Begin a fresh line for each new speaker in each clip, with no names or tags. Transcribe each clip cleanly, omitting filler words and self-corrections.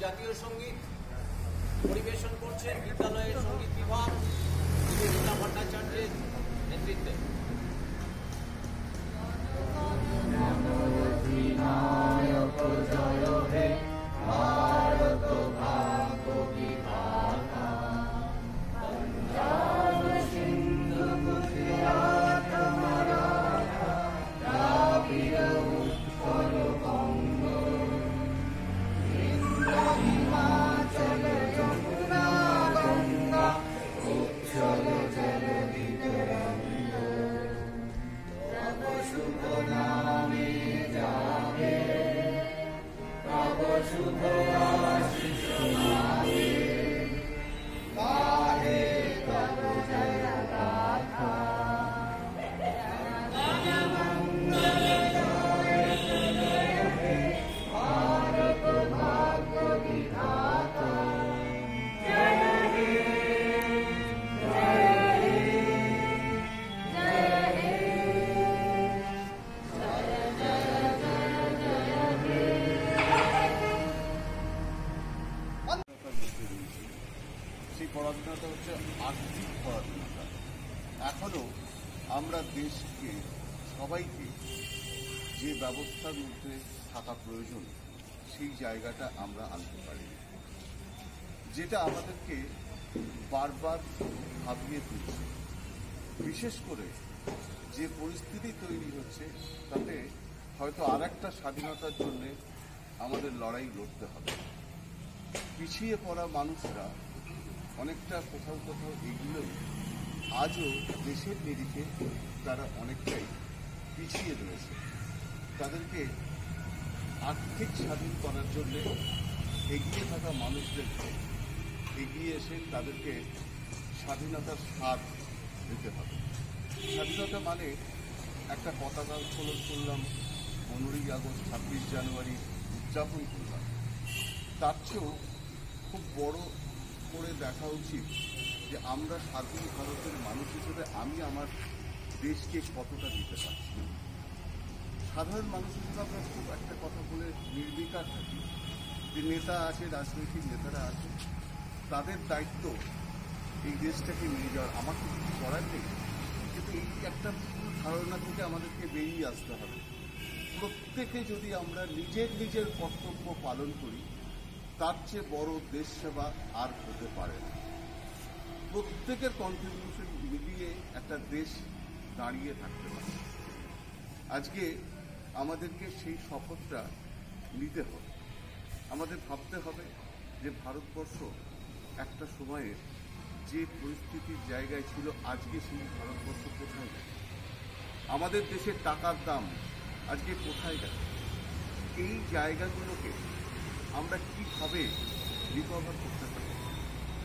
জাতীয় সঙ্গীত পরিবেশন করছেন বিদ্যালয়ের সঙ্গীত বিভাগ রীতা ভট্টাচার্যের নেতৃত্বে।
সেই পরাধীনতা হচ্ছে আর্থিক পরাধীনতা। এখনো আমরা দেশকে সবাইকে যে ব্যবস্থার মধ্যে থাকা প্রয়োজন সেই জায়গাটা আমরা আনতে পারি, যেটা আমাদেরকে বারবার ভাবিয়ে তুলছে। বিশেষ করে যে পরিস্থিতি তৈরি হচ্ছে তাতে হয়তো আর একটা স্বাধীনতার জন্য আমাদের লড়াই লড়তে হবে। পিছিয়ে পড়া মানুষরা অনেকটা কোথাও কোথাও এগুলোই আজও দেশের নিরিখে তারা অনেকটাই পিছিয়ে রয়েছে। তাদেরকে আর্থিক স্বাধীন করার জন্য এগিয়ে থাকা মানুষদেরকে এগিয়ে এসে তাদেরকে স্বাধীনতার স্বাদ দিতে হবে। স্বাধীনতা মানে একটা পতাকা উত্তোলন করলাম, 15ই আগস্ট, 26 জানুয়ারি উদযাপন করলাম, তার চেয়েও খুব বড় করে দেখা উচিত যে আমরা স্বাধীন ভারতের মানুষ হিসেবে আমি আমার দেশকে কতটা দিতে পারছি। সাধারণ মানুষ হিসেবে আমরা খুব একটা কথা বলে নির্বিকার থাকি যে নেতা আছে, রাজনৈতিক নেতারা আছে, তাদের দায়িত্ব এই দেশটাকে নিয়ে যাওয়ার, আমার কিছু করার নেই। কিন্তু এই একটা ভুল ধারণা থেকে আমাদেরকে বেরিয়ে আসতে হবে। প্রত্যেকে যদি আমরা নিজের নিজের কর্তব্য পালন করি, তার চেয়ে বড় দেশ সেবা আর হতে পারে না। প্রত্যেকের কন্ট্রিবিউশন মিলিয়ে একটা দেশ দাঁড়িয়ে থাকতে পারে। আজকে আমাদেরকে সেই শপথটা নিতে হবে। আমাদের ভাবতে হবে যে ভারতবর্ষ একটা সময়ে যে পরিস্থিতির জায়গায় ছিল, আজকে সেই ভারতবর্ষ কোথায় গেছে, আমাদের দেশের টাকার দাম আজকে কোথায় গেছে, এই জায়গাগুলোকে আমরা কীভাবে রিকভার করতে পারি।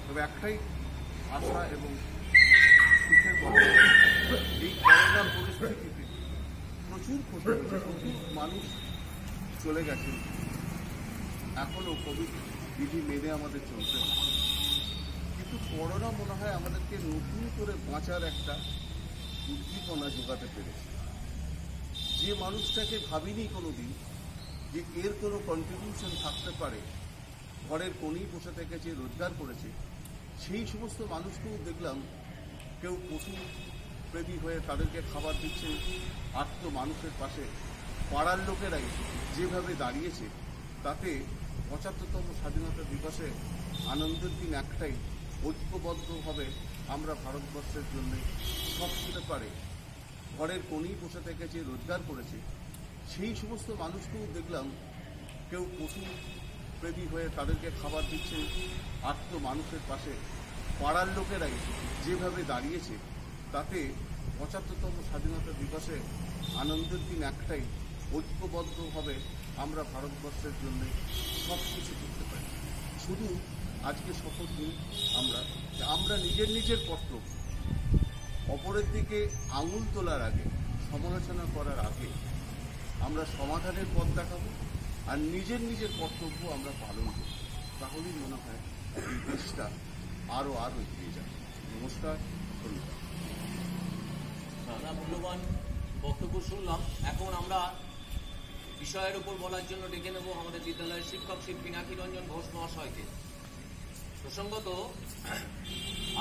তবে একটাই আশা এবং সুখের কথা, এই করোনা পরিস্থিতিতে প্রচুর ক্ষতি হয়েছে, প্রচুর মানুষ চলে গেছেন। এখনও কোভিড বিধি মেনে আমাদের চলতে হবে, কিন্তু করোনা মনে হয় আমাদেরকে নতুন করে বাঁচার একটা উদ্দীপনা যোগাতে পেরেছে। যে মানুষটাকে ভাবিনি কোনোদিন যে এর কোনো কন্ট্রিবিউশন থাকতে পারে, ঘরের কোণেই বসে থেকে যে রোজগার করেছে, সেই সমস্ত মানুষকেও দেখলাম কেউ পশু প্রেমী হয়ে তাদেরকে খাবার দিচ্ছে, আর্ত মানুষের পাশে পাড়ার লোকেরাই যেভাবে দাঁড়িয়েছে, তাতে 75তম স্বাধীনতা দিবসে আনন্দের দিন একটাই, ঐক্যবদ্ধভাবে আমরা ভারতবর্ষের জন্য সব করতে পারে, ঘরের কোণেই বসে থেকে যে রোজগার করেছে, সেই সমস্ত মানুষকেও দেখলাম কেউ পশু প্রেমী হয়ে তাদেরকে খাবার দিচ্ছে, আর্ত মানুষের পাশে পাড়ার লোকেরাই যেভাবে দাঁড়িয়েছে, তাতে 75তম স্বাধীনতা দিবসে আনন্দের দিন একটাই, ঐক্যবদ্ধভাবে আমরা ভারতবর্ষের জন্য সব কিছু করতে পারি। শুধু আজকে শপথ নিই আমরা নিজের নিজের কর্তব্য, অপরের দিকে আঙুল তোলার আগে, সমালোচনা করার আগে আমরা সমাধানের পথ দেখাবো আর নিজের নিজের কর্তব্য আমরা পালন করব। তাহলেই মনে হয় এই দেশটা আরও এগিয়ে যাবে। নমস্কার, ধন্যবাদ।
আমরা মূল্যবান বক্তব্য শুনলাম। এখন আমরা বিষয়ের উপর বলার জন্য ডেকে নেব আমাদের বিদ্যালয়ের শিক্ষক শ্রী পিনাকি রঞ্জন ঘোষ মহাশয়কে। প্রসঙ্গত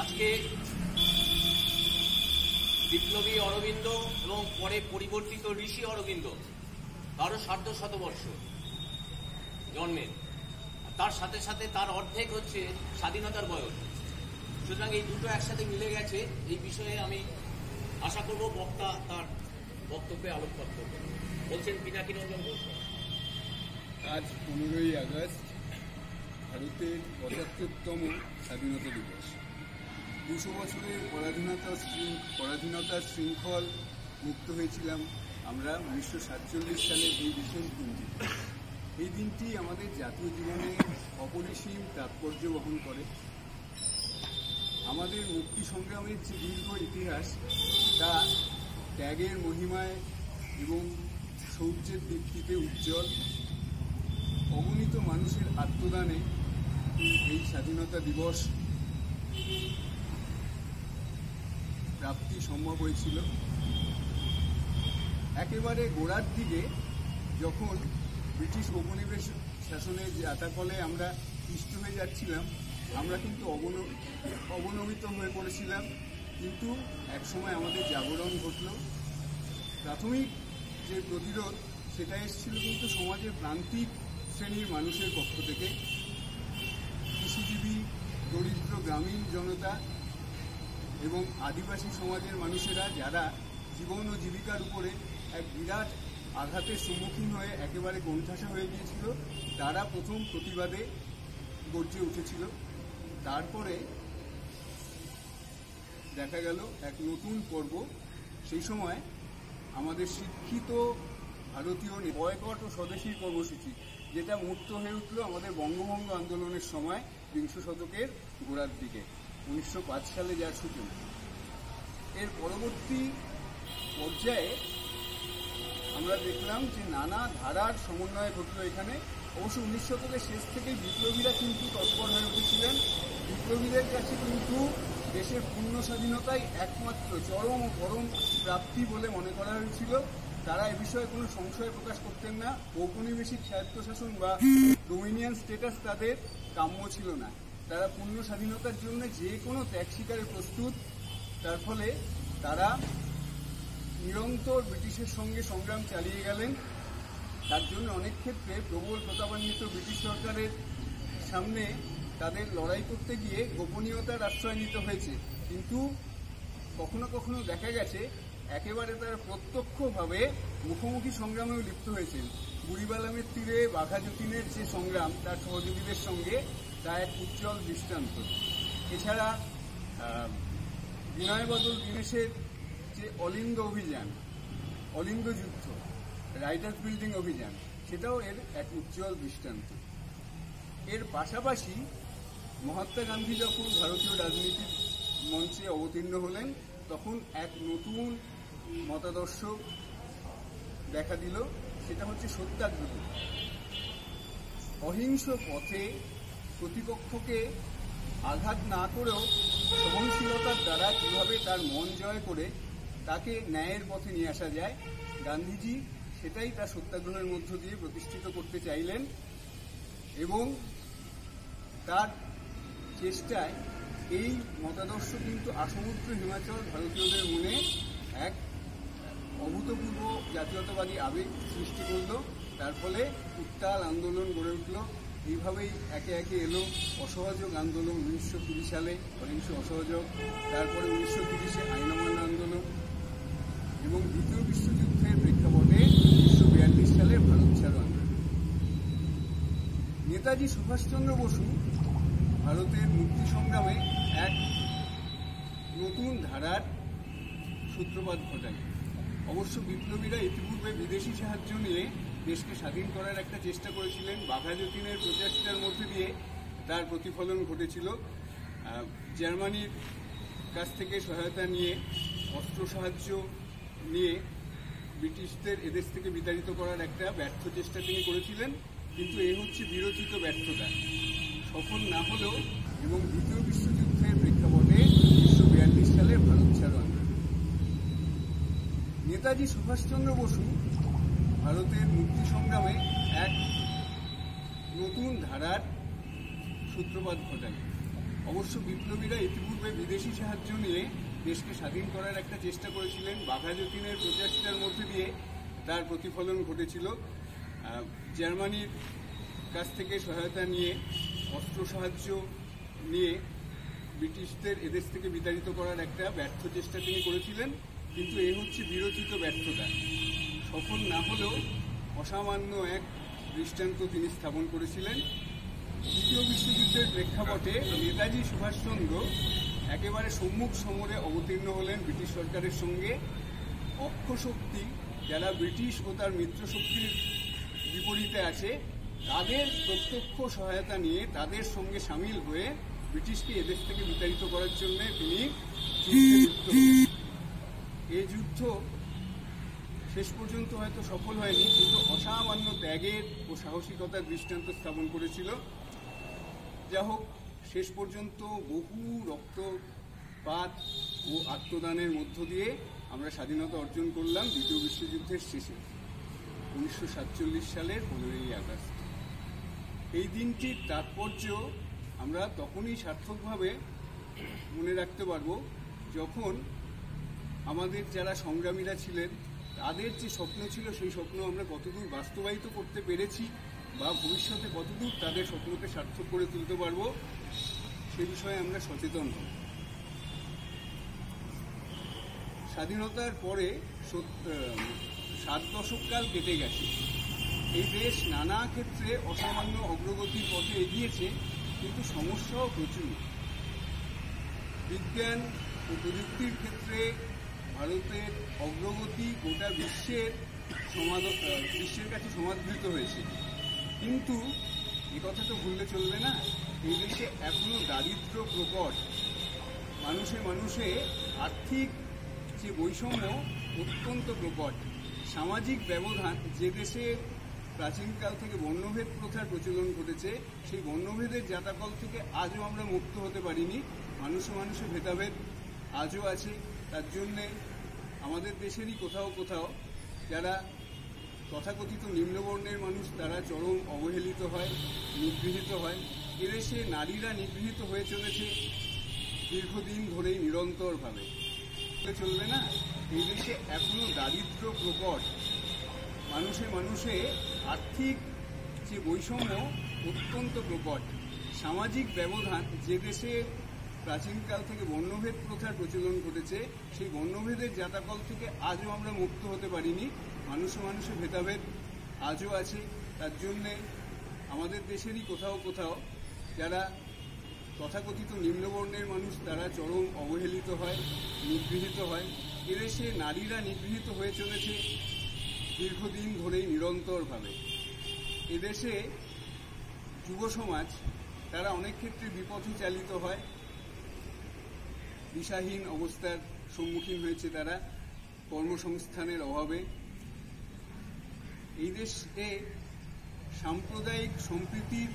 আজকে বিপ্লবী অরবিন্দ এবং পরে পরিবর্তিত ঋষি অরবিন্দ তারও ১৫০ জন্মের, তার সাথে সাথে তার অর্ধেক হচ্ছে স্বাধীনতার বয়স। সুতরাং এই দুটো একসাথে মিলে গেছে। এই বিষয়ে আমি আশা করব বক্তা তার বক্তব্যে আলোকপাত করবেন। বলছেন পিনাকি রঞ্জন ঘোষ।
আজ 15ই আগস্ট ভারতের ৭৫তম স্বাধীনতা দিবস। ২০০ বছরের পরাধীনতার শৃঙ্খল মুক্ত হয়েছিলাম আমরা ১৯৪৭ সালের এই বিশেষ দিনটি। এই দিনটি আমাদের জাতীয় জীবনে অপরিসীম তাৎপর্য বহন করে। আমাদের মুক্তি সংগ্রামের যে দীর্ঘ ইতিহাস তা ত্যাগের মহিমায় এবং শৌর্যের দীপ্তিতে উজ্জ্বল। অগণিত মানুষের আত্মদানে এই স্বাধীনতা দিবস প্রাপ্তি সম্ভব হয়েছিল। একেবারে গোড়ার দিকে যখন ব্রিটিশ উপনিবেশ শাসনের জাতাকলে আমরা পিষ্ট হয়ে যাচ্ছিলাম, আমরা কিন্তু অবনমিত হয়ে পড়েছিলাম। কিন্তু একসময় আমাদের জাগরণ ঘটল। প্রাথমিক যে প্রতিরোধ সেটা এসেছিল কিন্তু সমাজের প্রান্তিক শ্রেণীর মানুষের পক্ষ থেকে। কৃষিজীবী, দরিদ্র গ্রামীণ জনতা এবং আদিবাসী সমাজের মানুষেরা, যারা জীবন ও জীবিকার উপরে এক বিরাট আঘাতের সম্মুখীন হয়ে একেবারে কোণঠাসা হয়ে গিয়েছিল, তারা প্রথম প্রতিবাদে গর্জে উঠেছিল। তারপরে দেখা গেল এক নতুন পর্ব। সেই সময় আমাদের শিক্ষিত ভারতীয় বয়কট ও স্বদেশী কর্মসূচি, যেটা মূর্ত হয়ে উঠল আমাদের বঙ্গভঙ্গ আন্দোলনের সময় ২০ শতকের গোড়ার দিকে, ১৯০৫ সালে যার সূচনা। এর পরবর্তী পর্যায়ে আমরা দেখলাম যে নানা ধারার সমন্বয় ঘটল এখানে। অবশ্য ১৯ শতকের শেষ থেকেই বিপ্লবীরা কিন্তু তৎপর হয়ে উঠেছিলেন। বিপ্লবীদের কাছে কিন্তু দেশের পূর্ণ স্বাধীনতাই একমাত্র চরম ও পরম প্রাপ্তি বলে মনে করা হয়েছিল। তারা এ বিষয়ে কোনো সংশয় প্রকাশ করতেন না। ঔপনিবেশিক স্বায়ত্তশাসন বা ডোমিনিয়ন স্ট্যাটাস তাদের কাম্য ছিল না। তারা পূর্ণ স্বাধীনতার জন্য যে কোনো ত্যাগ স্বীকারে প্রস্তুত। তার ফলে তারা নিরন্তর ব্রিটিশের সঙ্গে সংগ্রাম চালিয়ে গেলেন। তার জন্য অনেক ক্ষেত্রে প্রবল প্রতাপান্বিত ব্রিটিশ সরকারের সামনে তাদের লড়াই করতে গিয়ে গোপনীয়তার আশ্রয় নিতে হয়েছে। কিন্তু কখনো কখনো দেখা গেছে একেবারে তারা প্রত্যক্ষভাবে মুখোমুখি সংগ্রামেও লিপ্ত হয়েছেন। বুড়িবালামের তীরে বাঘা যতীনের যে সংগ্রাম তার সহযোগীদের সঙ্গে, তা এক উজ্জ্বল দৃষ্টান্ত। এছাড়া বিনয়বদল দীনেশের যে অলিন্দ অভিযান, অলিন্দ যুদ্ধ, রাইটার্স বিল্ডিং অভিযান, সেটাও এর এক উজ্জ্বল দৃষ্টান্ত। এর পাশাপাশি মহাত্মা গান্ধী যখন ভারতীয় রাজনীতির মঞ্চে অবতীর্ণ হলেন, তখন এক নতুন মতাদর্শ দেখা দিল। সেটা হচ্ছে সত্যাগ্রহ। অহিংস পথে প্রতিপক্ষকে আঘাত না করেও সহনশীলতার দ্বারা কীভাবে তার মন জয় করে তাকে ন্যায়ের পথে নিয়ে আসা যায়, গান্ধীজি সেটাই তার সত্যাগ্রহের মধ্য দিয়ে প্রতিষ্ঠিত করতে চাইলেন। এবং তার চেষ্টায় এই মতাদর্শ কিন্তু আসমুদ্র হিমাচল ভারতীয়দের মনে এক অভূতপূর্ব জাতীয়তাবাদী আবেগ সৃষ্টি করল। তার ফলে উত্তাল আন্দোলন গড়ে উঠল। এইভাবেই একে একে এলো অসহযোগ আন্দোলন ১৯২০ সালে, অহিংস অসহযোগ, তারপরে ১৯৩০-এ আইন অমান্য আন্দোলন, এবং দ্বিতীয় বিশ্বযুদ্ধের প্রেক্ষাপটে ১৯৪২ সালে ভারত ছাড়ো আন্দোলন। নেতাজি সুভাষচন্দ্র বসু ভারতের মুক্তি সংগ্রামে এক নতুন ধারার সূত্রপাত ঘটায়। অবশ্য বিপ্লবীরা ইতিপূর্বে বিদেশি সাহায্য নিয়ে দেশকে স্বাধীন করার একটা চেষ্টা করেছিলেন। বাঘা যতীনের প্রচেষ্টার মধ্যে দিয়ে তার প্রতিফলন ঘটেছিল। জার্মানির কাছ থেকে সহায়তা নিয়ে, অস্ত্র সাহায্য নিয়ে ব্রিটিশদের এদেশ থেকে বিতাড়িত করার একটা ব্যর্থ চেষ্টা তিনি করেছিলেন। কিন্তু এই হচ্ছে বিরচিত ব্যর্থতা, সফল না হলেও। এবং দ্বিতীয় বিশ্বযুদ্ধের প্রেক্ষাপটে ১৯৪২ সালে ভারত ছাড়ো আন্দোলন। নেতাজি সুভাষচন্দ্র বসু ভারতের মুক্তি সংগ্রামে এক নতুন ধারার সূত্রপাত ঘটায়। অবশ্য বিপ্লবীরা ইতিপূর্বে বিদেশি সাহায্য নিয়ে দেশকে স্বাধীন করার একটা চেষ্টা করেছিলেন। বাঘা যতীনের প্রচেষ্টার মধ্যে দিয়ে তার প্রতিফলন ঘটেছিল। জার্মানির কাছ থেকে সহায়তা নিয়ে, অস্ত্র সাহায্য নিয়ে ব্রিটিশদের এদেশ থেকে বিতাড়িত করার একটা ব্যর্থ চেষ্টা তিনি করেছিলেন, কিন্তু এ হচ্ছে বিরচিত ব্যর্থতা। সফল না হলেও অসামান্য এক দৃষ্টান্ত তিনি স্থাপন করেছিলেন। দ্বিতীয় বিশ্বযুদ্ধের প্রেক্ষাপটে নেতাজি সুভাষচন্দ্র একেবারে সম্মুখ সমরে অবতীর্ণ হলেন ব্রিটিশ সরকারের সঙ্গে। অক্ষশক্তি, যারা ব্রিটিশ ও তার মিত্র শক্তির বিপরীতে আছে, তাদের প্রত্যক্ষ সহায়তা নিয়ে তাদের সঙ্গে সামিল হয়ে ব্রিটিশকে এদেশ থেকে বিতাড়িত করার জন্য তিনি যুদ্ধে লিপ্ত হলেন। এই যুদ্ধ শেষ পর্যন্ত হয়তো সফল হয়নি, কিন্তু অসামান্য ত্যাগের ও সাহসিকতার দৃষ্টান্ত স্থাপন করেছিল। যা হোক, শেষ পর্যন্ত বহু রক্তপাত ও আত্মদানের মধ্য দিয়ে আমরা স্বাধীনতা অর্জন করলাম দ্বিতীয় বিশ্বযুদ্ধের শেষে 1947 সালের 15ই আগস্ট। এই দিনটির তাৎপর্য আমরা তখনই সার্থকভাবে মনে রাখতে পারব যখন আমাদের যারা সংগ্রামীরা ছিলেন তাদের যে স্বপ্ন ছিল সেই স্বপ্ন আমরা কতদূর বাস্তবায়িত করতে পেরেছি বা ভবিষ্যতে কতদূর তাদের স্বপ্নকে সার্থক করে তুলতে পারব সে বিষয়ে আমরা সচেতন হব। স্বাধীনতার পরে 7 দশককাল কেটে গেছে। এই দেশ নানা ক্ষেত্রে অসামান্য অগ্রগতির পথে এগিয়েছে, কিন্তু সমস্যাও প্রচুর। বিজ্ঞান ও প্রযুক্তির ক্ষেত্রে ভারতের অগ্রগতি গোটা বিশ্বের কাছে সমাদৃত হয়েছে, কিন্তু এ কথা তো ভুললে চলবে না, এই দেশে এখনো দারিদ্র প্রকট। মানুষে আর্থিক যে বৈষম্য অত্যন্ত প্রকট। সামাজিক ব্যবধান, যে দেশে প্রাচীনকাল থেকে বর্ণভেদ প্রথার প্রচলন ঘটেছে, সেই বর্ণভেদের জাতাকল থেকে আজও আমরা মুক্ত হতে পারিনি। মানুষে ভেদাভেদ আজও আছে। তার জন্যে আমাদের দেশেরই কোথাও কোথাও যারা তথাকথিত নিম্নবর্ণের মানুষ, তারা চরম অবহেলিত হয়, নিগৃহীত হয়। এদেশে নারীরা নিগৃহীত হয়ে চলেছে দীর্ঘদিন ধরেই নিরন্তরভাবে। চলবে না, এই দেশে এখনো দারিদ্র প্রকট। মানুষে আর্থিক যে বৈষম্য অত্যন্ত প্রকট। সামাজিক ব্যবধান, যে দেশে প্রাচীনকাল থেকে বর্ণভেদ প্রথার প্রচলন ঘটেছে, সেই বর্ণভেদের জাতাকল থেকে আজও আমরা মুক্ত হতে পারিনি। মানুষে ভেদাভেদ আজও আছে। তার জন্যে আমাদের দেশেরই কোথাও কোথাও যারা তথাকথিত নিম্নবর্ণের মানুষ, তারা চরম অবহেলিত হয়, নিগৃহীত হয়। এদেশে নারীরা নিগৃহীত হয়ে চলেছে দীর্ঘদিন ধরেই নিরন্তরভাবে। এদেশে যুব সমাজ, তারা অনেক ক্ষেত্রে বিপথে চালিত হয়, দিশাহীন অবস্থার সম্মুখীন হয়েছে তারা কর্মসংস্থানের অভাবে। এই দেশে সাম্প্রদায়িক সম্প্রীতির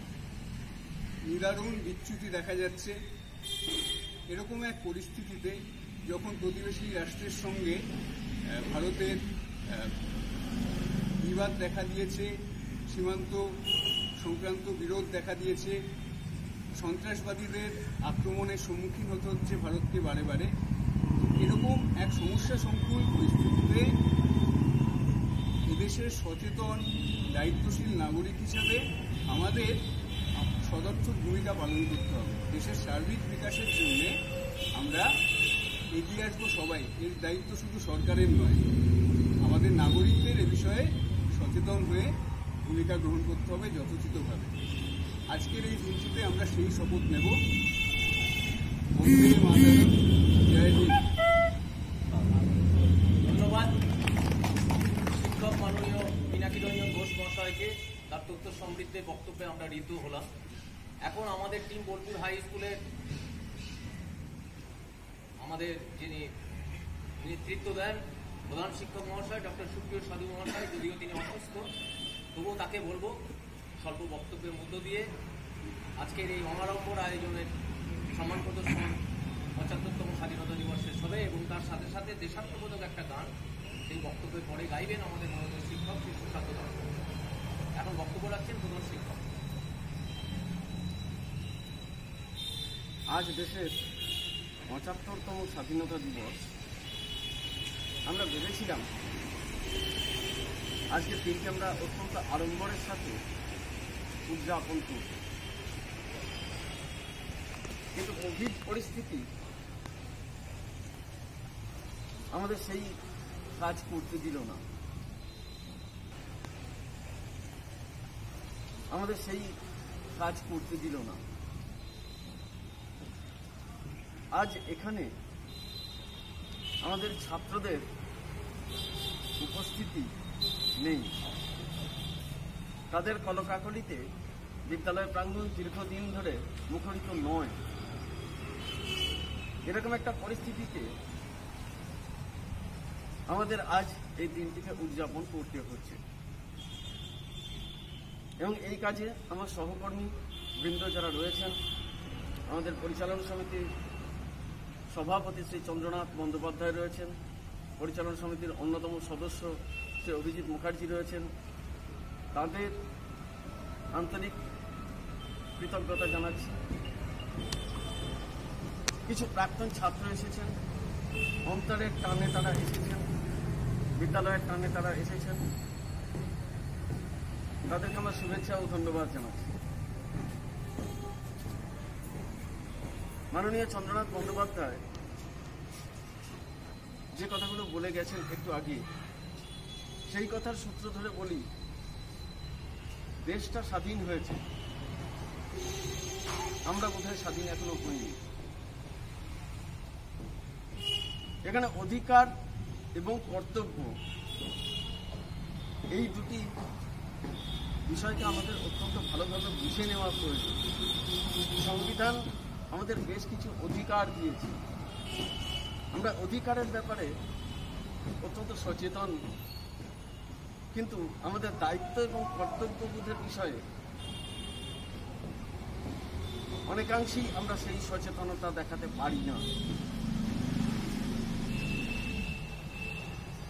নিদারুণ বিচ্যুতি দেখা যাচ্ছে। এরকম এক পরিস্থিতিতে যখন প্রতিবেশী রাষ্ট্রের সঙ্গে ভারতের বিবাদ দেখা দিয়েছে, সীমান্ত সংক্রান্ত বিরোধ দেখা দিয়েছে, সন্ত্রাসবাদীদের আক্রমণের সম্মুখীন হতে হচ্ছে ভারতকে বারে বারে, এরকম এক সমস্যা সংকুল পরিস্থিতিতে এদেশের সচেতন দায়িত্বশীল নাগরিক হিসাবে আমাদের সদর্থক ভূমিকা পালন করতে হবে। দেশের সার্বিক বিকাশের জন্য আমরা এগিয়ে আসবো সবাই। এর দায়িত্ব শুধু সরকারের নয়, আমাদের নাগরিকদের এ বিষয়ে সচেতন হয়ে ভূমিকা গ্রহণ করতে হবে যথোচিতভাবে। আজকের এই দিনটিতে আমরা সেই শপথ নেব। বন্দে মাতরম, জয় হিন্দ।
ধন্যবাদ শিক্ষক মাননীয় পিনাকি রঞ্জন ঘোষ মহাশয়কে। তার তথ্য সমৃদ্ধের বক্তব্যে আমরা ঋত হলাম। এখন আমাদের টিম বোলপুর হাই স্কুলের আমাদের যিনি নেতৃত্ব দেন প্রধান শিক্ষক মহাশয় ডক্টর সুপ্রিয় সাধু মহাশয়, যদিও তিনি অসুস্থ, তবুও তাকে বলবো স্বল্প বক্তব্যের মধ্য দিয়ে আজকের এই অনাড়ম্বর আয়োজনের সম্মান প্রদর্শন 75তম স্বাধীনতা দিবস শেষ হবে এবং তার সাথে সাথে দেশাত্মবোধক একটা গান সেই বক্তব্যের পরে গাইবেন আমাদের মাননীয় শিক্ষক শ্রী সুশান্ত দাস। এখন বক্তব্য রাখছেন প্রধান শিক্ষক।
আজ দেশের ৭৫তম স্বাধীনতা দিবস। আমরা ভেবেছিলাম আজকের দিনটি আমরা অত্যন্ত আড়ম্বরের সাথে উদযাপন করব, কিন্তু কোভিড পরিস্থিতি আমাদের সেই কাজ করতে দিল না। আজ এখানে আমাদের ছাত্রদের উপস্থিতি নেই। তাদের কলকাকলিতে বিদ্যালয় প্রাঙ্গণ দীর্ঘদিন ধরে মুখরিত নয়। এরকম একটা পরিস্থিতিতে আমাদের আজ এই দিনটিকে উদযাপন করতে হচ্ছে, এবং এই কাজে আমার সহকর্মী বৃন্দ যারা রয়েছেন, আমাদের পরিচালনা সমিতির সভাপতি শ্রী চন্দ্রনাথ বন্দ্যোপাধ্যায় রয়েছেন, পরিচালনা সমিতির অন্যতম সদস্য শ্রী অভিজিৎ মুখার্জি রয়েছেন, তাদের আন্তরিক কৃতজ্ঞতা জানাচ্ছি। কিছু প্রাক্তন ছাত্র এসেছেন, অন্তরের টানে তারা এসেছেন, বিদ্যালয়ের টানে তারা এসেছেন, তাদেরকে আমার শুভেচ্ছা ও ধন্যবাদ জানাচ্ছি। মাননীয় চন্দ্রনাথ বন্দ্যোপাধ্যায় যে কথাগুলো বলে গেছেন একটু আগে, সেই কথার সূত্র ধরে বলি, দেশটা স্বাধীন হয়েছে, আমরা বোধহয় স্বাধীন এখনো হইনি। এখানে অধিকার এবং কর্তব্য এই দুটি বিষয়কে আমাদের অত্যন্ত ভালোভাবে বুঝে নেওয়া প্রয়োজন। সংবিধান আমাদের বেশ কিছু অধিকার দিয়েছে, আমরা অধিকারের ব্যাপারে অত্যন্ত সচেতন, কিন্তু আমাদের দায়িত্ব এবং কর্তব্যবোধের বিষয়ে অনেকাংশেই আমরা সেই সচেতনতা দেখাতে পারি না।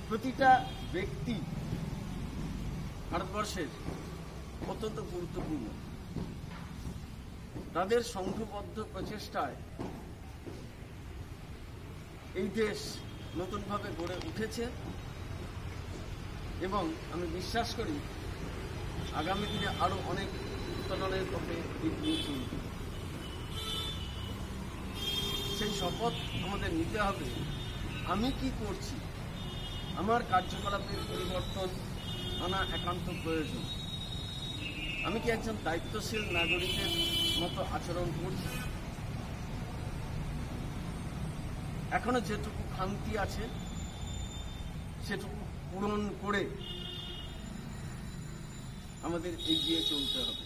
প্রতিটা ব্যক্তি ভারতবর্ষের অত্যন্ত গুরুত্বপূর্ণ। তাদের সংঘবদ্ধ প্রচেষ্টায় এই দেশ নতুনভাবে গড়ে উঠেছে, এবং আমি বিশ্বাস করি আগামী দিনে আরো অনেক উত্তরণের পথে এগিয়ে চলবে। সেই শপথ আমাদের নিতে হবে। আমি কি করছি, আমার কার্যকলাপের পরিবর্তন আনা একান্ত প্রয়োজন। আমি কি একজন দায়িত্বশীল নাগরিকের মতো আচরণ করছি? এখনো যেটুকু খামতি আছে সেটুকু পূরণ করে আমাদের এগিয়ে চলতে হবে।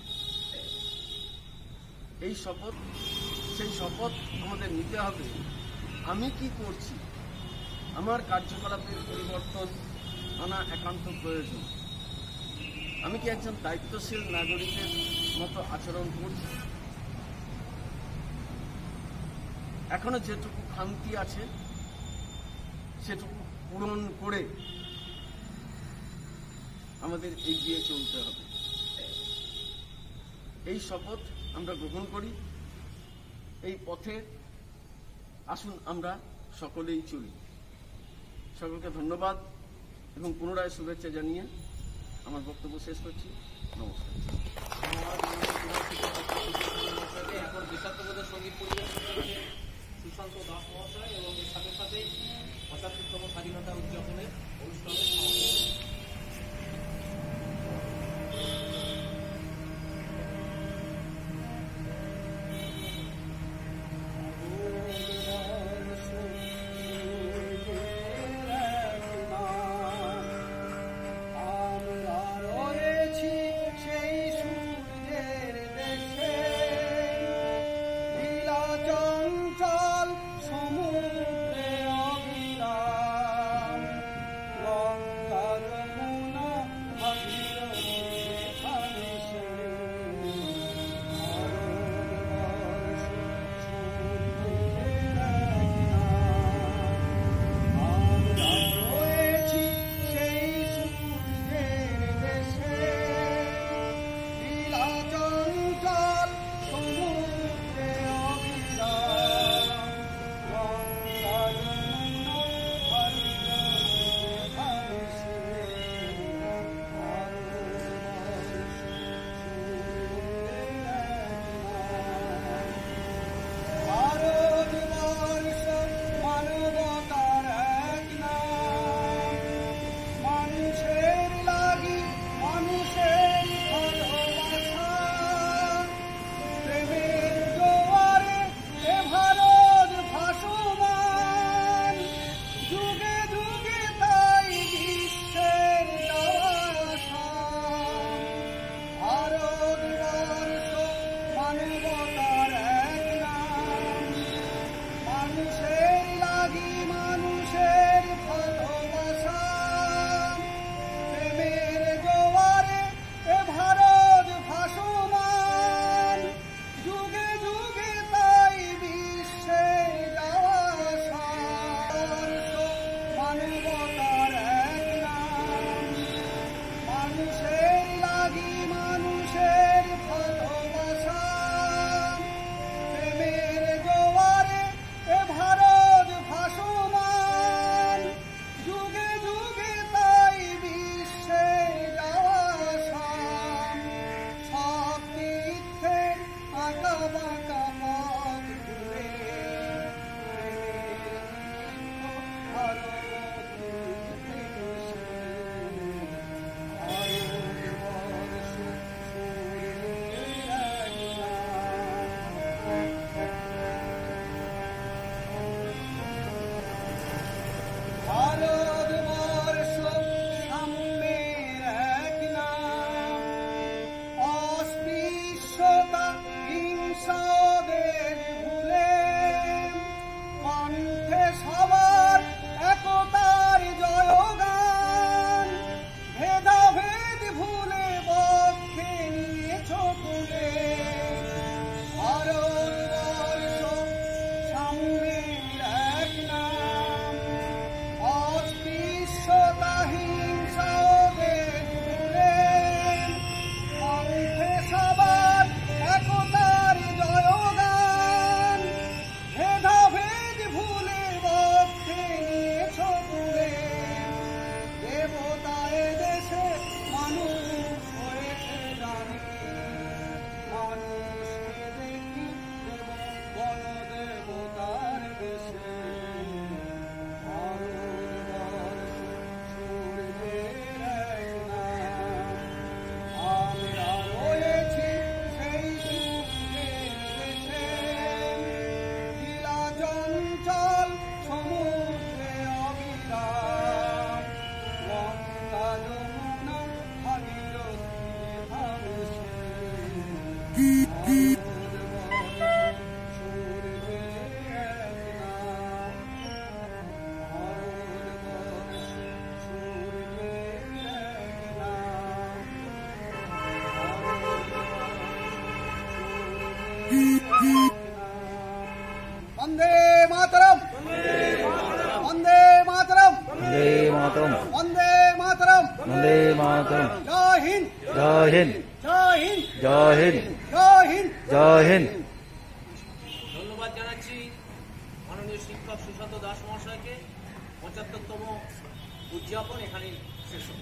সেই শপথ আমাদের নিতে হবে। আমি কি করছি, আমার কার্যকলাপের পরিবর্তন আনা একান্ত প্রয়োজন। আমি কি একজন দায়িত্বশীল নাগরিকের মতো আচরণ করছি? এখনো যেটুকু খামতি আছে সেটুকু পূরণ করে আমাদের এগিয়ে চলতে হবে। এই শপথ আমরা গ্রহণ করি, এই পথে আসুন আমরা সকলেই চলি। সকলকে ধন্যবাদ এবং পুনরায় শুভেচ্ছা জানিয়ে আমার বক্তব্য শেষ করছি। নমস্কার।
এখন দেশাত্মবোধক সঙ্গীত পরিবেশন করেছেন সুশান্ত দাস মহাশয়, এবং এর সাথে সাথে ৭৫তম স্বাধীনতা উদযাপনের অনুষ্ঠানে
আমরা রয়েছি সেই সূর্যের वंदे मातरम, वंदे मातरम,
वंदे मातरम,
वंदे मातरम,
वंदे मातरम।
जय हिंद,
जय हिंद,
जय हिंद,
जय हिंद,
जय हिंद,
जय हिंद।
ধন্যবাদ জানাচ্ছি মাননীয় শিক্ষক সুশান্ত দাস মহাশয়কে। 75তম উদযাপন এখানেই শেষ হল।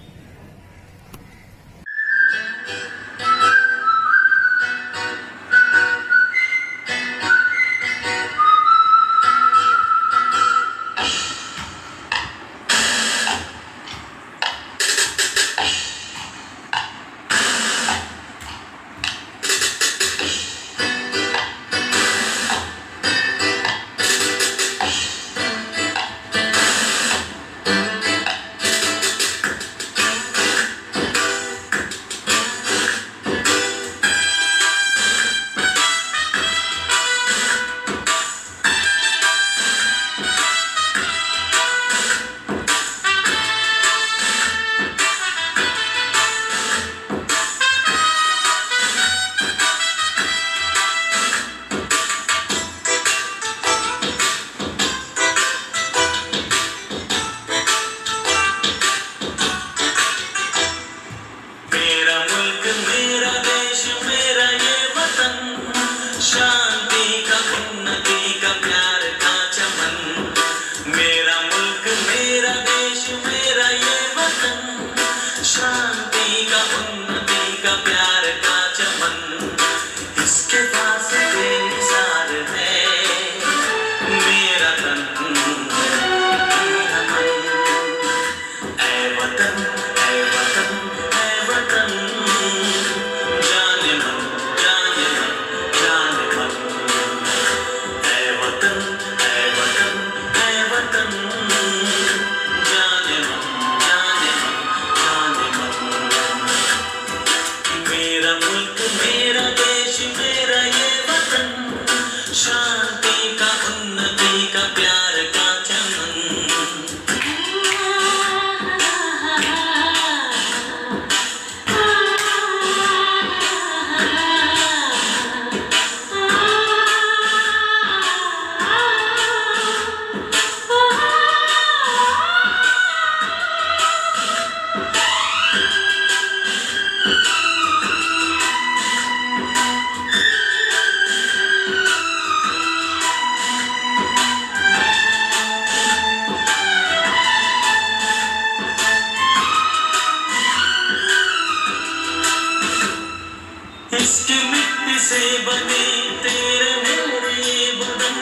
इसकी मिट्टी से बने तेरे मेरे बदन,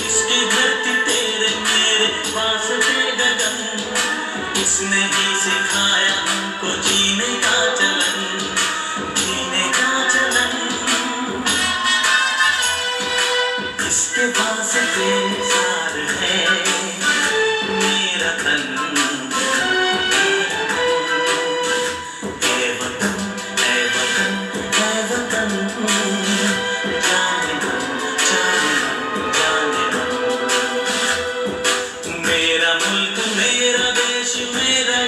इसकी धरती तेरे मेरे वास्ते गगन, इसने ही सिखाया हमको जीने का चलन, जीने का चलन। इसके वास्ते सार है मेरा तन, मेरा मुल्क मेरा देश मेरा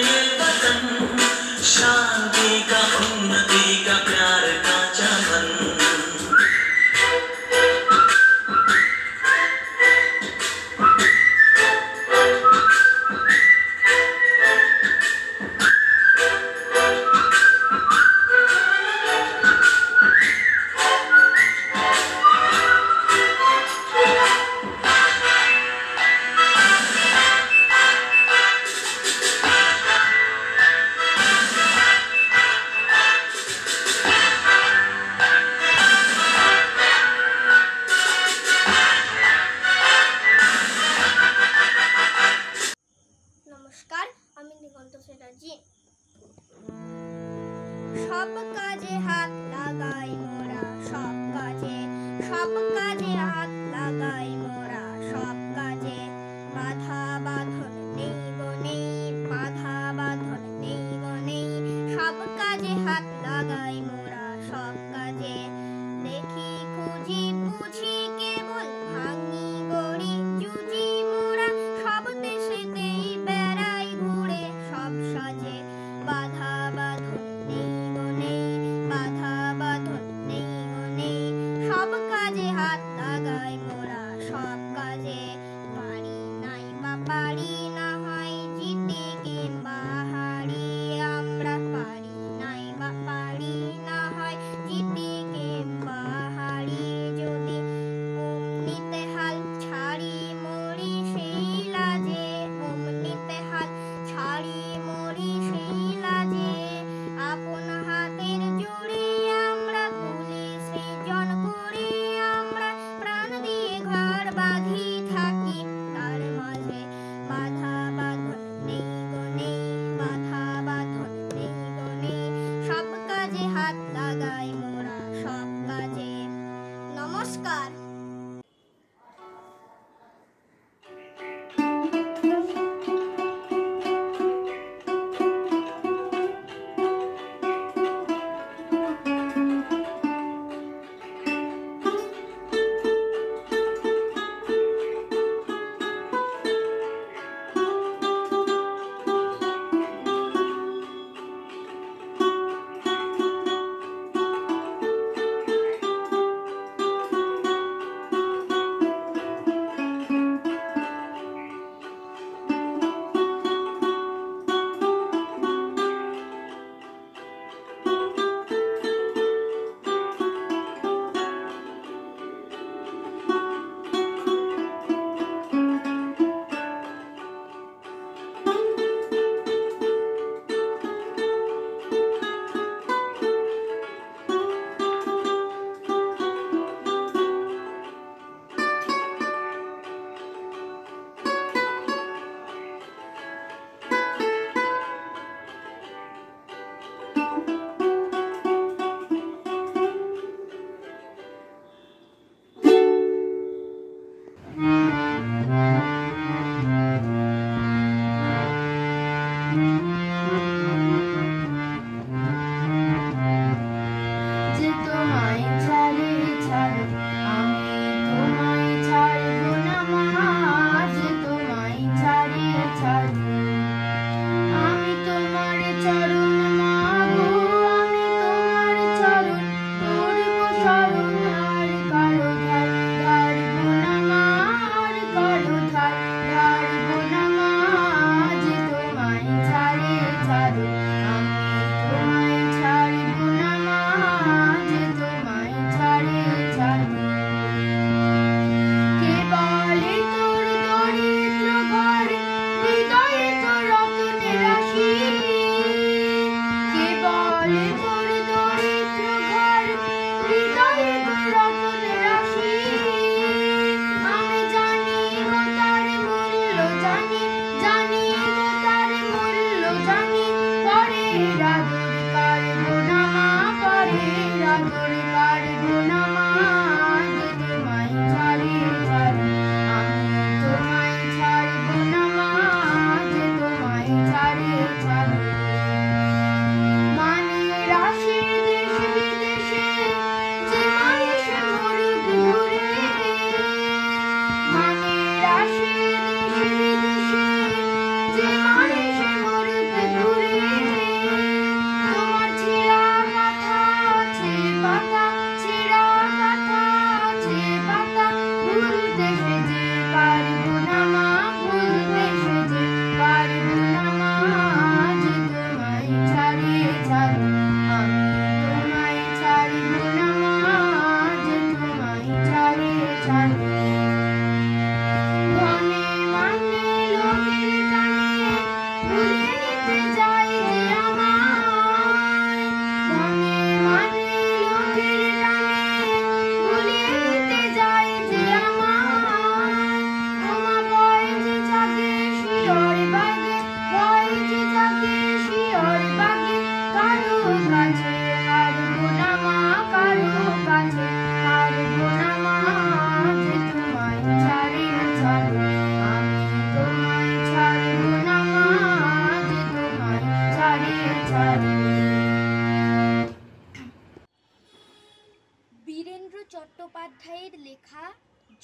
বীরেন্দ্র চট্টোপাধ্যায়ের লেখা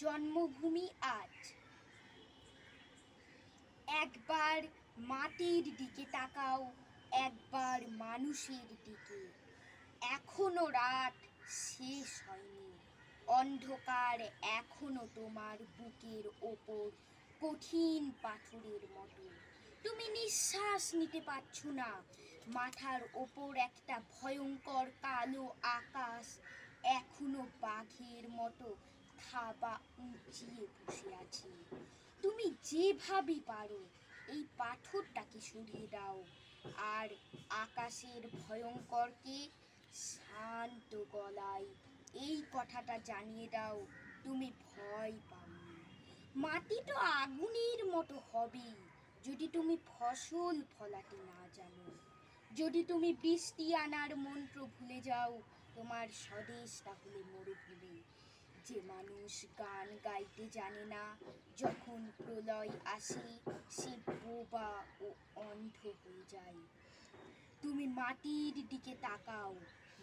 জন্মভূমি আজ। একবার মাটির দিকে তাকাও, একবার মানুষের দিকে। এখনো রাত শেষ হয়নি, অন্ধকার এখনো তোমার বুকের ওপর কঠিন পাথরের মতো। তুমি নিঃশ্বাস নিতে পারছো না। মাথার ওপর একটা ভয়ঙ্কর কালো আকাশ এখনো বাঘের মতো থাবা উঁচিয়ে বসে আছে। তুমি যেভাবে পারো এই পাথরটাকে সরিয়ে দাও আর আকাশের ভয়ঙ্করকে শান্ত গলায় এই কথাটা জানিয়ে দাও, তুমি ভয় পাওনি। মাটি তো আগুনের মতো হবেই যদি তুমি ফসল ফলাতে না জানো, যদি তুমি বৃষ্টি আনার মন্ত্র ভুলে যাও। তোমার স্বদেশ তাহলে মরুভূমি। যে মানুষ গান গাইতে জানে না, যখন প্রলয় আসে সে বোবা ও অন্ধ হয়ে যায়। তুমি মাটির দিকে তাকাও,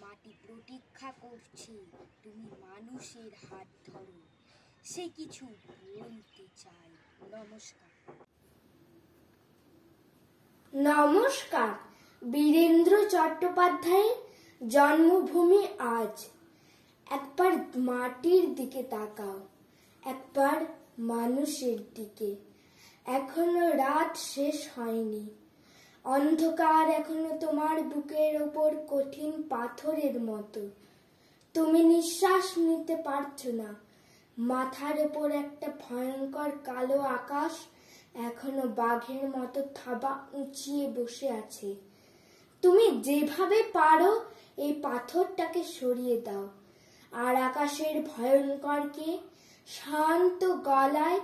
মাটি প্রতীক্ষা করছে, তুমি মানুষের হাত ধরো, সে কিছু বলতে চায়। নমস্কার।
নমস্কার। বীরেন্দ্র চট্টোপাধ্যায়ের জন্মভূমি আজ। একবার মাটির দিকে তাকাও, একবার মানুষের দিকে। এখনো রাত শেষ হয়নি, অন্ধকার এখনো তোমার বুকের ওপর কঠিন পাথরের মতো। তুমি নিঃশ্বাস নিতে পারছো না। মাথার ওপর একটা ভয়ঙ্কর কালো আকাশ এখনো বাঘের মতো থাবা উঁচিয়ে বসে আছে। তুমি যেভাবে পারো এই পাথরটাকে সরিয়ে দাও আর আকাশের ভয়ঙ্করকে শান্ত গলায়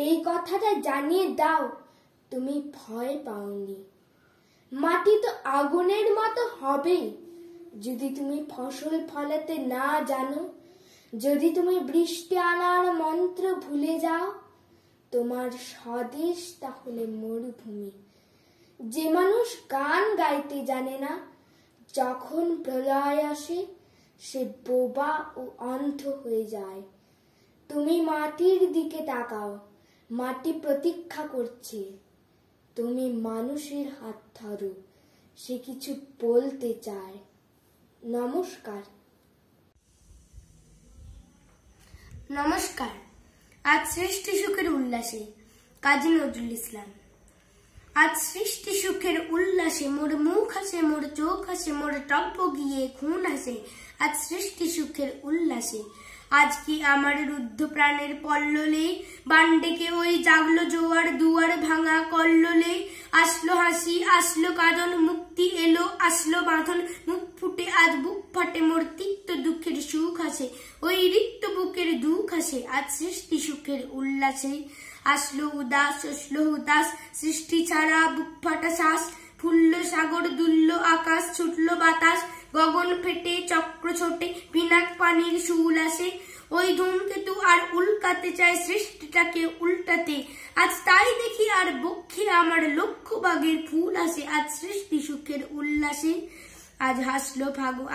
এই কথাটা জানিয়ে দাও, তুমি ভয় পাওনি। মাটি তো আগুনের মতো হবেই যদি তুমি ফসল ফলাতে না জানো, যদি তুমি বৃষ্টি আনার মন্ত্র ভুলে যাও। তোমার স্বদেশ তাহলে মরুভূমি। যে মানুষ গান গাইতে জানে না, যখন প্রলয় আসে সে বোবা ও অন্ধ হয়ে যায়। তুমি মাটির দিকে তাকাও, মাটি প্রতীক্ষা করছে, তুমি মানুষের হাত ধরো, সে কিছু বলতে চায়। নমস্কার।
নমস্কার। আজ সৃষ্টি সুখের উল্লাসে, কাজী নজরুল ইসলাম। আজ সৃষ্টি সুখের উল্লাসে মোর মুখ হাসে, মোর চোখ হাসে, মোর টপ্প গিয়ে খুন হাসে। আজ সৃষ্টি সুখের উল্লাসে। আজ কি আমার রুদ্ধ প্রাণের পল্ললে বান ডেকে ওই জাগলো জোয়ার দুয়ার ভাঙা কল্লোলে। আসলো হাসি, আসলো কাঁদন, মুক্তি এলো, আসলো বাঁধন। মুখ ফুটে আজ বুক ফাটে, মোর তিক্ত দুঃখের সুখ আসে, ওই রিক্ত বুকের দুঃখ আসে। আজ সৃষ্টি সুখের উল্লাসে। আসলো উদাস, আসলো হুতাশ, সৃষ্টি ছাড়া বুক ফাটা শ্বাস। ফুললো সাগর, দুললো আকাশ, ছুটলো বাতাস, গগন ফেটে চক্র ছোটে, পিনাক পানির শুল আসে। ওই ধূমকেতু আর উল্কাতে চায় সৃষ্টিটাকে উল্টাতে। আজ তাই দেখি আর বক্ষে আমার লক্ষ বাগের ফুল আসে। আজ সৃষ্টি সুখের উল্লাসে। আজ হাসলো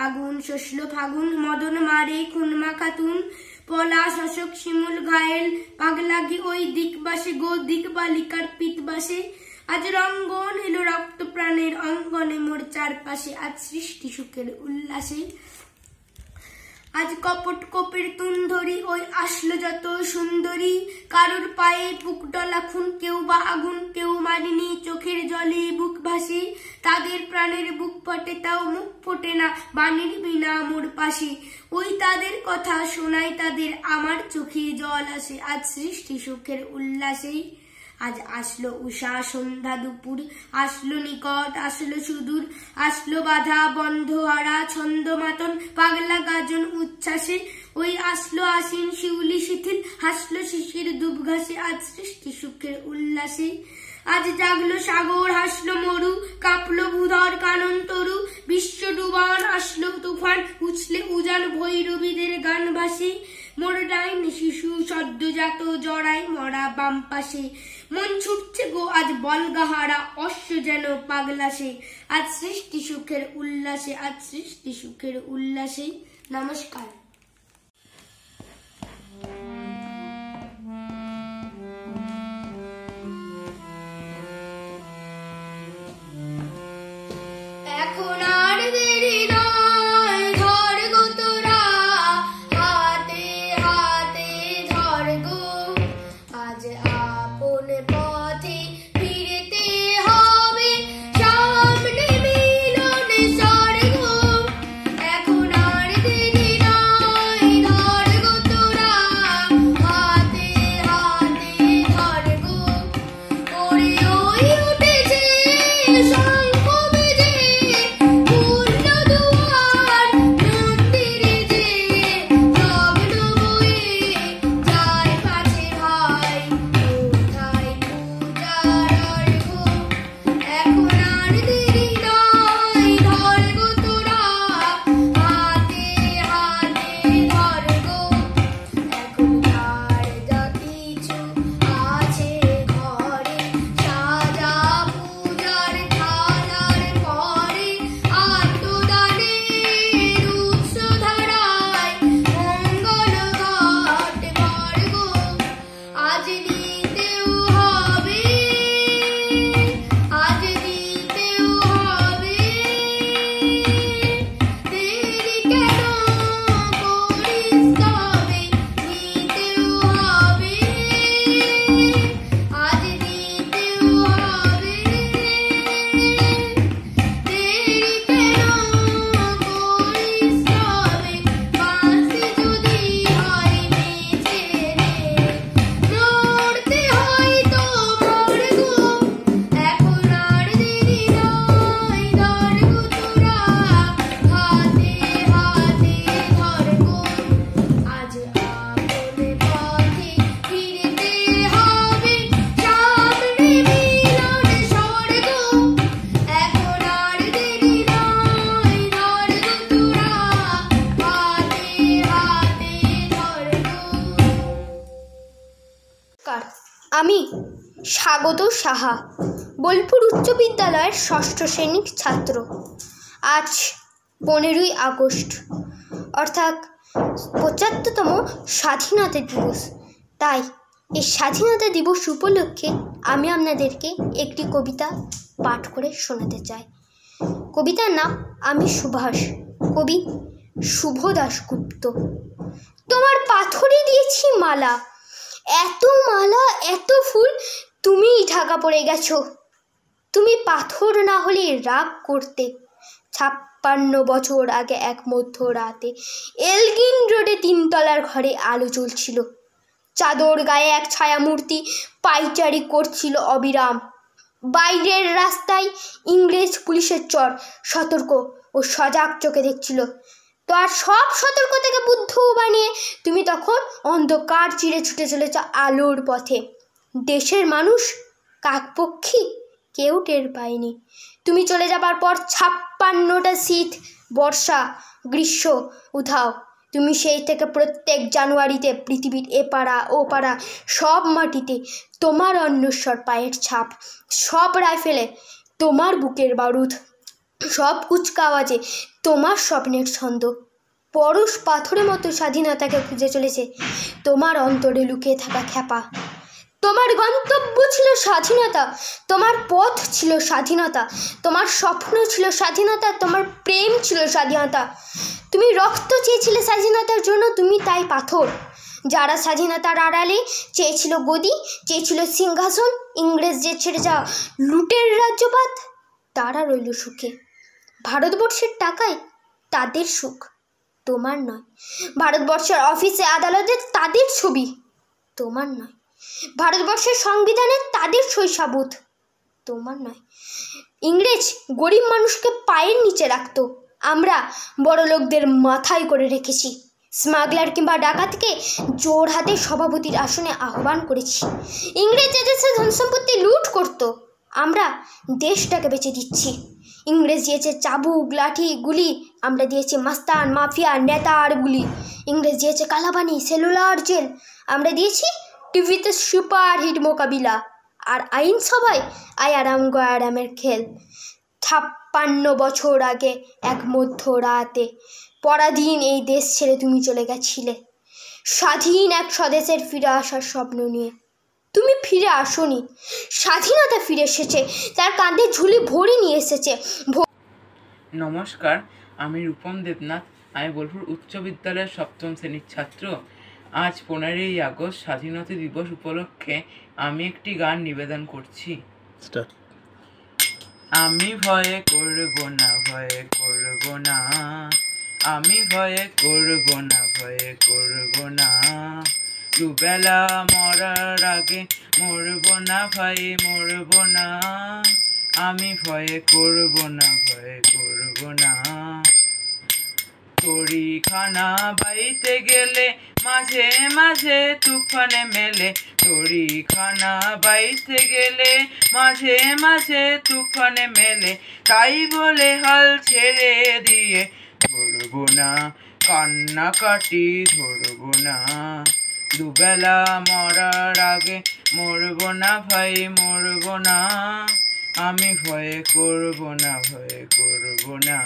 আগুন, শসলো ফাগুন, মদন মারে খুনমা খাতুন। পলাশ, অশোক, শিমুল, ঘায়েল, পাগলাগি ওই দিকবাসে গো দিক বালিকার পিতবাসে। আজ রঙ্গন এলো রক্ত প্রাণের অঙ্গনে মোর চারপাশে। আজ সৃষ্টি সুখের উল্লাসে। আজ কপট কোপের তুন্ধরি ওই আসলো যত সুন্দরী। কারোর পায়ে বুক ডলা খুন, কেউ বা আগুন, কেউ মারিনি, চোখের জলে বুক ভাসে। তাদের প্রাণের বুক ফাটে, তাও মুখ ফোটে না, বাণীর বিনা মোর পাশে। ওই তাদের কথা শোনাই তাদের, আমার চোখে জল আসে। আজ সৃষ্টি সুখের উল্লাসে। আজ আসলো উষা, সন্ধ্যা, দুপুর, আসলো নিকট, আসলো সুদূর। আসলো বাধা বন্ধ হারা ছন্দ মাতন, পাগলা গাজন উচ্ছ্বাসে। ওই আসলো আশ্বিন, শিউলি শিথিল, হাসলো শিশির দুব ঘাসে। আজ সৃষ্টি সুখের উল্লাসে। আজ জাগলো সাগর, হাসলো মরু, কাঁপলো ভূধর কানন তরু। বিশ্ব ডুবান, আসলো তুফান, উছলে উজান ভৈরবীদের গান ভাসে। মোর ডাইন শিশু সদ্যজাত জড়াই মরা বাম পাশে। মন ছুটছে গো আজ বলগাহারা, অশ্ব যেন পাগলাসে। আজ সৃষ্টি সুখের উল্লাসে, আজ সৃষ্টি সুখের উল্লাসে। নমস্কার।
আমি স্বাগত সাহা, বোলপুর উচ্চ বিদ্যালয়ের 6ষ্ঠ শ্রেণীর ছাত্র। আজ 15ই আগস্ট, অর্থাৎ 75তম স্বাধীনতা দিবস। তাই এই স্বাধীনতা দিবস উপলক্ষে আমি আপনাদেরকে একটি কবিতা পাঠ করে শোনাতে চাই। কবিতার নাম আমি সুভাষ, কবি শুভ দাশগুপ্ত। তোমার পাথরে দিয়েছি মালা, এত মালা এত ফুল, তুমিই ঢাকা পড়ে গেছো। তুমি পাথর না হলে রাগ করতে। 56 বছর আগে এক মধ্যরাতে এলগিন রোডে 3 তলার ঘরে আলো জ্বলছিল। চাদর গায়ে এক ছায়ামূর্তি পাইচারি করছিল অবিরাম। বাইরের রাস্তায় ইংরেজ পুলিশের চর সতর্ক ও সজাগ চোখে দেখছিল। তো আর সব সতর্ক থেকে বুদ্ধ বানিয়ে তুমি তখন অন্ধকার চিরে ছুটে চলেছ আলোর পথে। দেশের মানুষ কাকপক্ষী কেউ টের পায়নি। তুমি চলে যাবার পর 56টা শীত, বর্ষা, গ্রীষ্ম, উধাও। তুমি সেই থেকে প্রত্যেক জানুয়ারিতে পৃথিবীর এপাড়া ও পাড়া সব মাটিতে তোমার অন্বেষর পায়ের ছাপ, সব রাইফেলে তোমার বুকের বারুদ, সব কুচকাওয়াজে তোমার স্বপ্নের ছন্দ। পরশ পাথরের মতো স্বাধীনতাকে খুঁজে চলেছে তোমার অন্তরে লুকিয়ে থাকা খ্যাপা। তোমার গন্তব্য ছিল স্বাধীনতা, তোমার পথ ছিল স্বাধীনতা, তোমার স্বপ্ন ছিল স্বাধীনতা, তোমার প্রেম ছিল স্বাধীনতা। তুমি রক্ত চেয়েছিলে স্বাধীনতার জন্য, তুমি তাই পাথর। যারা স্বাধীনতার আড়ালে চেয়েছিল গদি, চেয়েছিল সিংহাসন, ইংরেজ যে ছেড়ে যাওয়া লুটের রাজ্যপাত, তারা রইল সুখে। ভারতবর্ষের টাকায় তাদের সুখ, তোমার নয়। ভারতবর্ষের অফিসে আদালতে তাদের ছবি, তোমার নয়। ভারতবর্ষের সংবিধানে তাদের শৈশাবোধ, তোমার নয়। ইংরেজ গরিব মানুষকে পায়ের নিচে রাখতো, আমরা বড় লোকদের মাথায় করে রেখেছি। স্মাগলার কিংবা ডাকাতকে জোর হাতে সভাপতির আসনে আহ্বান করেছি। ইংরেজ এদেশে ধনসম্পত্তি লুট করত, আমরা দেশটাকে বেঁচে দিচ্ছি। ইংরেজ দিয়েছে চাবুক, লাঠি, গুলি, আমরা দিয়েছি মাস্তান, মাফিয়া, নেতা আর গুলি। ইংরেজ দিয়েছে কালাপানি, সেলুলার জেল, আমরা দিয়েছি টিভিতে সুপার হিট মোকাবিলা। আর আইনসভায় আয়ারাম গয়ারামের খেল। 56 বছর আগে এক মধ্যরাতে পরাধীন এই দেশ ছেড়ে তুমি চলে গেছিলে স্বাধীন এক স্বদেশের ফিরে আসার স্বপ্ন নিয়ে। তুমি ফিরে আসোনি, স্বাধীনতা ফিরে এসেছে, তার কাঁধে ঝুলি ভরে নিয়ে এসেছে।
নমস্কার, আমি রূপম দেবনাথ। আমি বোলপুর উচ্চ বিদ্যালয়ের 7ম শ্রেণীর ছাত্র। আজ 15ই আগস্ট স্বাধীনতা দিবস উপলক্ষে আমি একটি গান নিবেদন করছি। আমি ভয়ে করব না, ভয়ে করব না, আমি ভয়ে করব না, ভয়ে করব না, দুবেলা মরার আগে মরব না ভাই, মরব না, আমি ভয়ে করব না, ভয়ে করব না। তরিখানা বাইতে গেলে মাঝে মাঝে তুফানে মেলে, তরিখানা বাইতে গেলে মাঝে মাঝে তুফানে মেলে, তাই বলে হাল ছেড়ে দিয়ে ধরব না, কান্নাকাটি ধরব না, দুবেলা মরার আগে মরব না ভাই, মরব না, আমি ভয়ে করব না, ভয়ে করব না।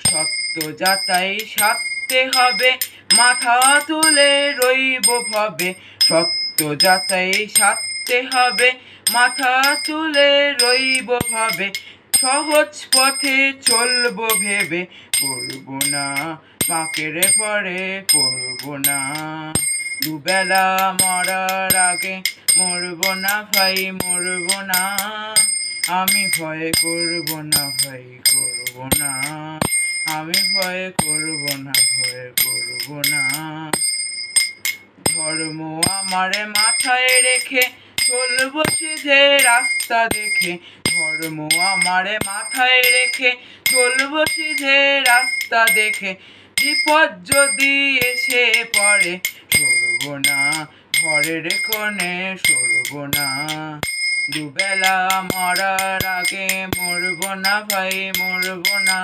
সত্য যাতাই সারতে হবে, মাথা তুলে রইব ভবে, সত্য যাতাই সারতে হবে, মাথা তুলে রইব ভবে, সহজ পথে চলবো ভেবে, পড়ব না বাঁকের পরে, পড়ব না, দুবেলা মরার আগে মরব না ভাই, মরব না, আমি ভয়ে করব না, ভয় করব না, আমি ভয় করব না, ভয় করব না। ধর্ম আমারে মাথায় রেখে চলবো সিধে রাস্তা দেখে, ধর্ম আমারে মাথায় রেখে চলবো সিধে রাস্তা দেখে, বিপদ যদি এসে পড়ে সরব না, ঘরের কোণে সরব না, দুবেলা মরার আগে মরব না ভাই, মরব না,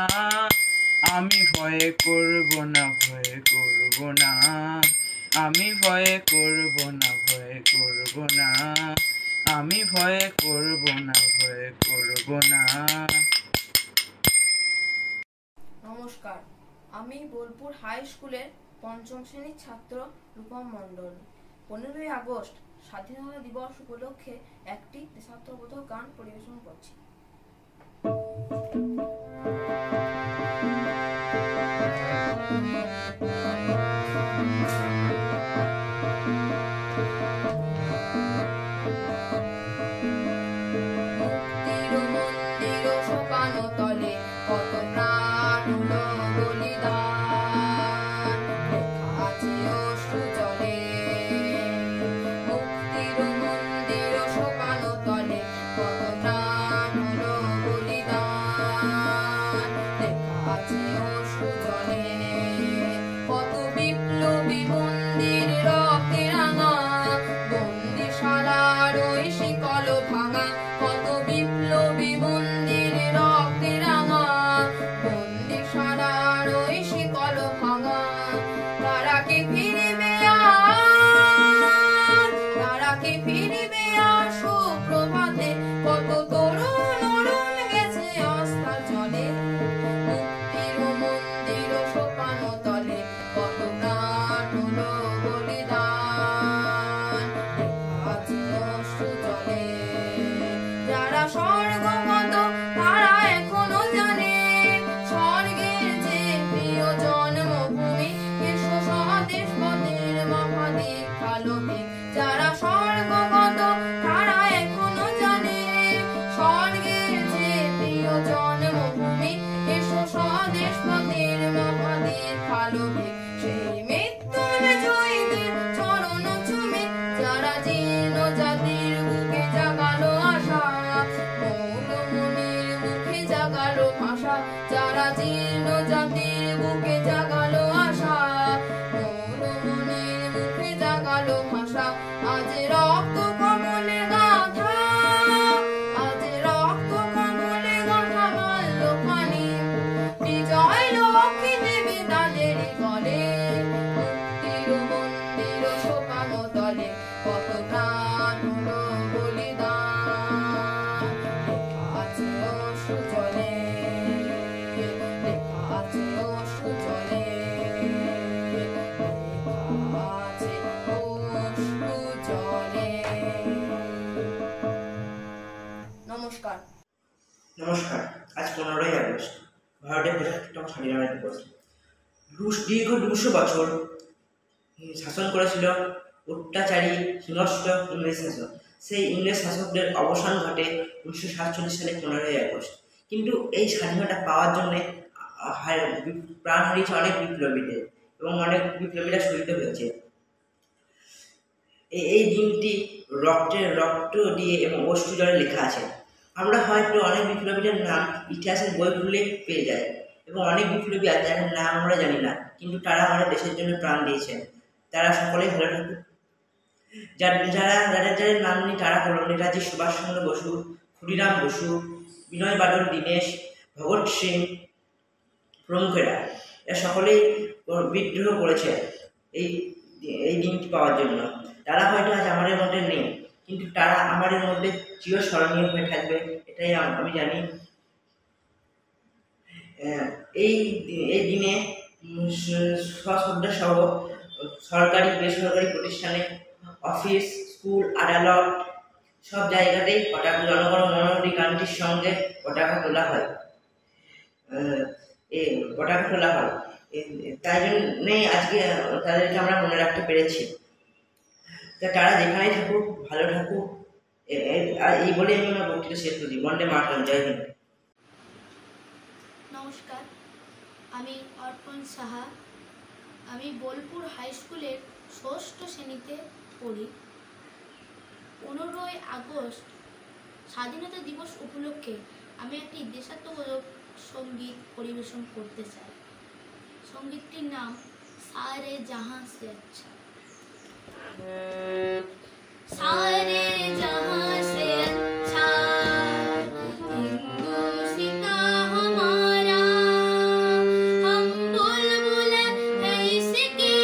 আমি ভয় করব না, ভয় করব না, আমি ভয়ে করব না, ভয়ে করব না, আমি ভয়ে করব না, ভয়ে করব না।
নমস্কার, আমি বোলপুর হাই স্কুলের পঞ্চম শ্রেণীর ছাত্র রূপম মণ্ডল। 15ই আগস্ট স্বাধীনতা দিবস উপলক্ষে একটি দেশাত্মবোধক গান পরিবেশন করছি। নমস্কার।
আজ 15ই আগস্ট, ভারতের 75তম স্বাধীনতা দিবস। দীর্ঘ 200 বছর শাসন করেছিল অত্যাচারী হিংস্র ইংরেজ শাসক। সেই ইংরেজ শাসকদের অবসান ঘটে 1947 সালে 15ই আগস্ট। কিন্তু এই স্বাধীনতা পাওয়ার জন্য প্রাণ হারিয়েছে অনেক বিপ্লবীদের এবং অনেক বিপ্লবীরা শহীদ হয়েছে। এই দিনটি রক্ত দিয়ে এবং অশ্রু জলে লেখা আছে। আমরা হয়তো অনেক বিপ্লবীদের নাম ইতিহাসের বই খুলে পেয়ে যাই এবং অনেক বিপ্লবী আছে যাদের নাম আমরা জানি না, কিন্তু তারা আমাদের দেশের জন্য প্রাণ দিয়েছেন। তারা সকলেই ভালো থাকুক। যাদের নাম নেই তারা হল নেতাজি সুভাষচন্দ্র বসু, ক্ষুদিরাম বসু, বিনয় বাদল দীনেশ, ভগৎ সিং প্রমুখেরা। এরা সকলেই বিদ্রোহ করেছে এই দিনটি পাওয়ার জন্য। তারা হয়তো আজ আমাদের মধ্যে নেই, কিন্তু তারা আমাদের মধ্যে চিরস্মরণীয় হয়ে থাকবে, এটাই আমি জানি। এই দিনে সশ্রদ্ধা সহ সরকারি বেসরকারি প্রতিষ্ঠানে, অফিস, স্কুল, আদালত সব জায়গাতেই জনগণ মনোহরি গানটির সঙ্গে পতাকা তোলা হয়। তাই জন্যই আজকে তাদেরকে আমরা মনে রাখতে পেরেছি। তারা যেখানেই থাকুক, ভালো থাকুক, এই বলে আমি আমার বক্তৃতা শেষ করি। বন্দে মাতরম। জয় হিন্দ।
নমস্কার, আমি অর্পণ সাহা। আমি বোলপুর হাই স্কুলের 6ষ্ঠ শ্রেণীতে পড়ি। 15ই আগস্ট স্বাধীনতা দিবস উপলক্ষে আমি একটি দেশাত্মবোধক সঙ্গীত পরিবেশন করতে চাই। সঙ্গীতটির নাম সারে জাহাঁ সে আচ্ছা। सारे जहां से अच्छा हिंदुस्तां हमारा, हम बुलबुल है इसकी,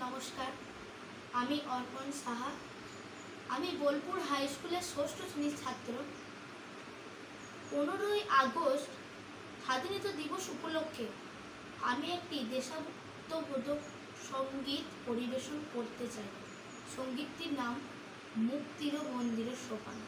নমস্কার, আমি অর্পণ সাহা। আমি বোলপুর হাই স্কুলের ষষ্ঠ শ্রেণীর ছাত্র। 15ই আগস্ট স্বাধীনতা দিবস উপলক্ষে আমি একটি দেশাত্মবোধক সঙ্গীত পরিবেশন করতে চাই। সঙ্গীতটির নাম মুক্তির মন্দিরের সোপান।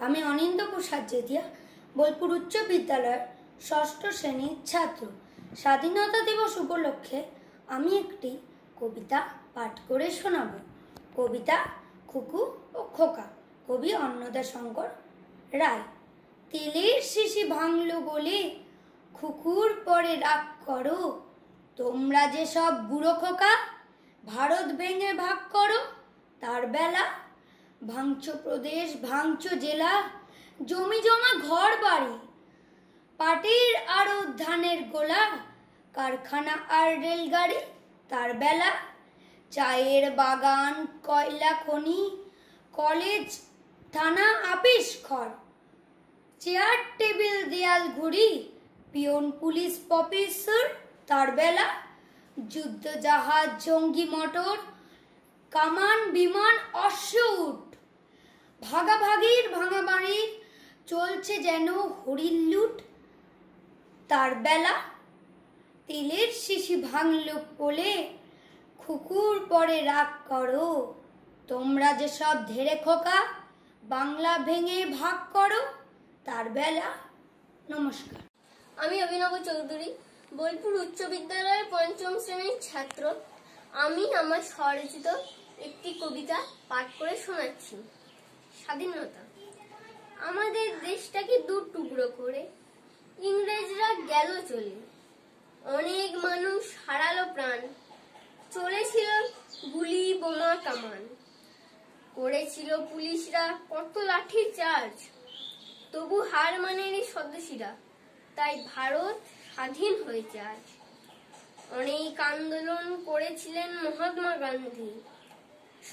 আমি অনিন্দ প্রসাদ জেঠিয়া, বোলপুর উচ্চ বিদ্যালয়ের ষষ্ঠ শ্রেণীর ছাত্র। স্বাধীনতা দিবস উপলক্ষে আমি একটি কবিতা পাঠ করে শোনাব। কবিতা খুকু ও খোকা, কবি অন্নদাশঙ্কর রায়। তেলের শিশি ভাঙলো বলে খুকুর পরে রাগ করো, তোমরা যে সব বুড়ো খোকা ভারত ভেঙে ভাগ করো। তার বেলা ভাঙছো প্রদেশ, ভাঙছো জেলা, জমি জমা ঘর বাড়ি, পাটির আর ধানের গোলা, কারখানা আর রেলগাড়ি। তার বেলা চায়ের বাগান, কয়লা খনি, কলেজ থানা আপিস ঘর, চেয়ার টেবিল দেয়াল ঘুড়ি, পিয়ন পুলিশ প্রফেসর। তার বেলা যুদ্ধ জাহাজ, জঙ্গি মোটর, কামান বিমান, অশ্ব উট, ভাগাভাগির ভাঙা বাড়ি, চলছে যেন হরির লুট। তার বেলা তেলের শিশি ভাঙলো বলে খুকুর পরে রাগ করো, তোমরা যে সব ধেড়ে খোকা বাংলা ভেঙে ভাগ করো। তার বেলা। নমস্কার।
আমি অভিনব চৌধুরী, বোলপুর উচ্চ বিদ্যালয়ের পঞ্চম শ্রেণীর ছাত্র। আমি আমার স্বরচিত একটি কবিতা পাঠ করে শোনাচ্ছি। স্বাধীনতা। আমাদের দেশটাকে দু টুকরো করে ইংরেজরা গেল চলে, অনেক মানুষ হারালো প্রাণ, চলেছিল গুলি বোমা কামান, করেছিল পুলিশরা কত লাঠির চার্জ, তবু হার মানেনি স্বদেশীরা, তাই ভারত স্বাধীন হয়েছে আজ। অনেক আন্দোলন করেছিলেন মহাত্মা গান্ধী,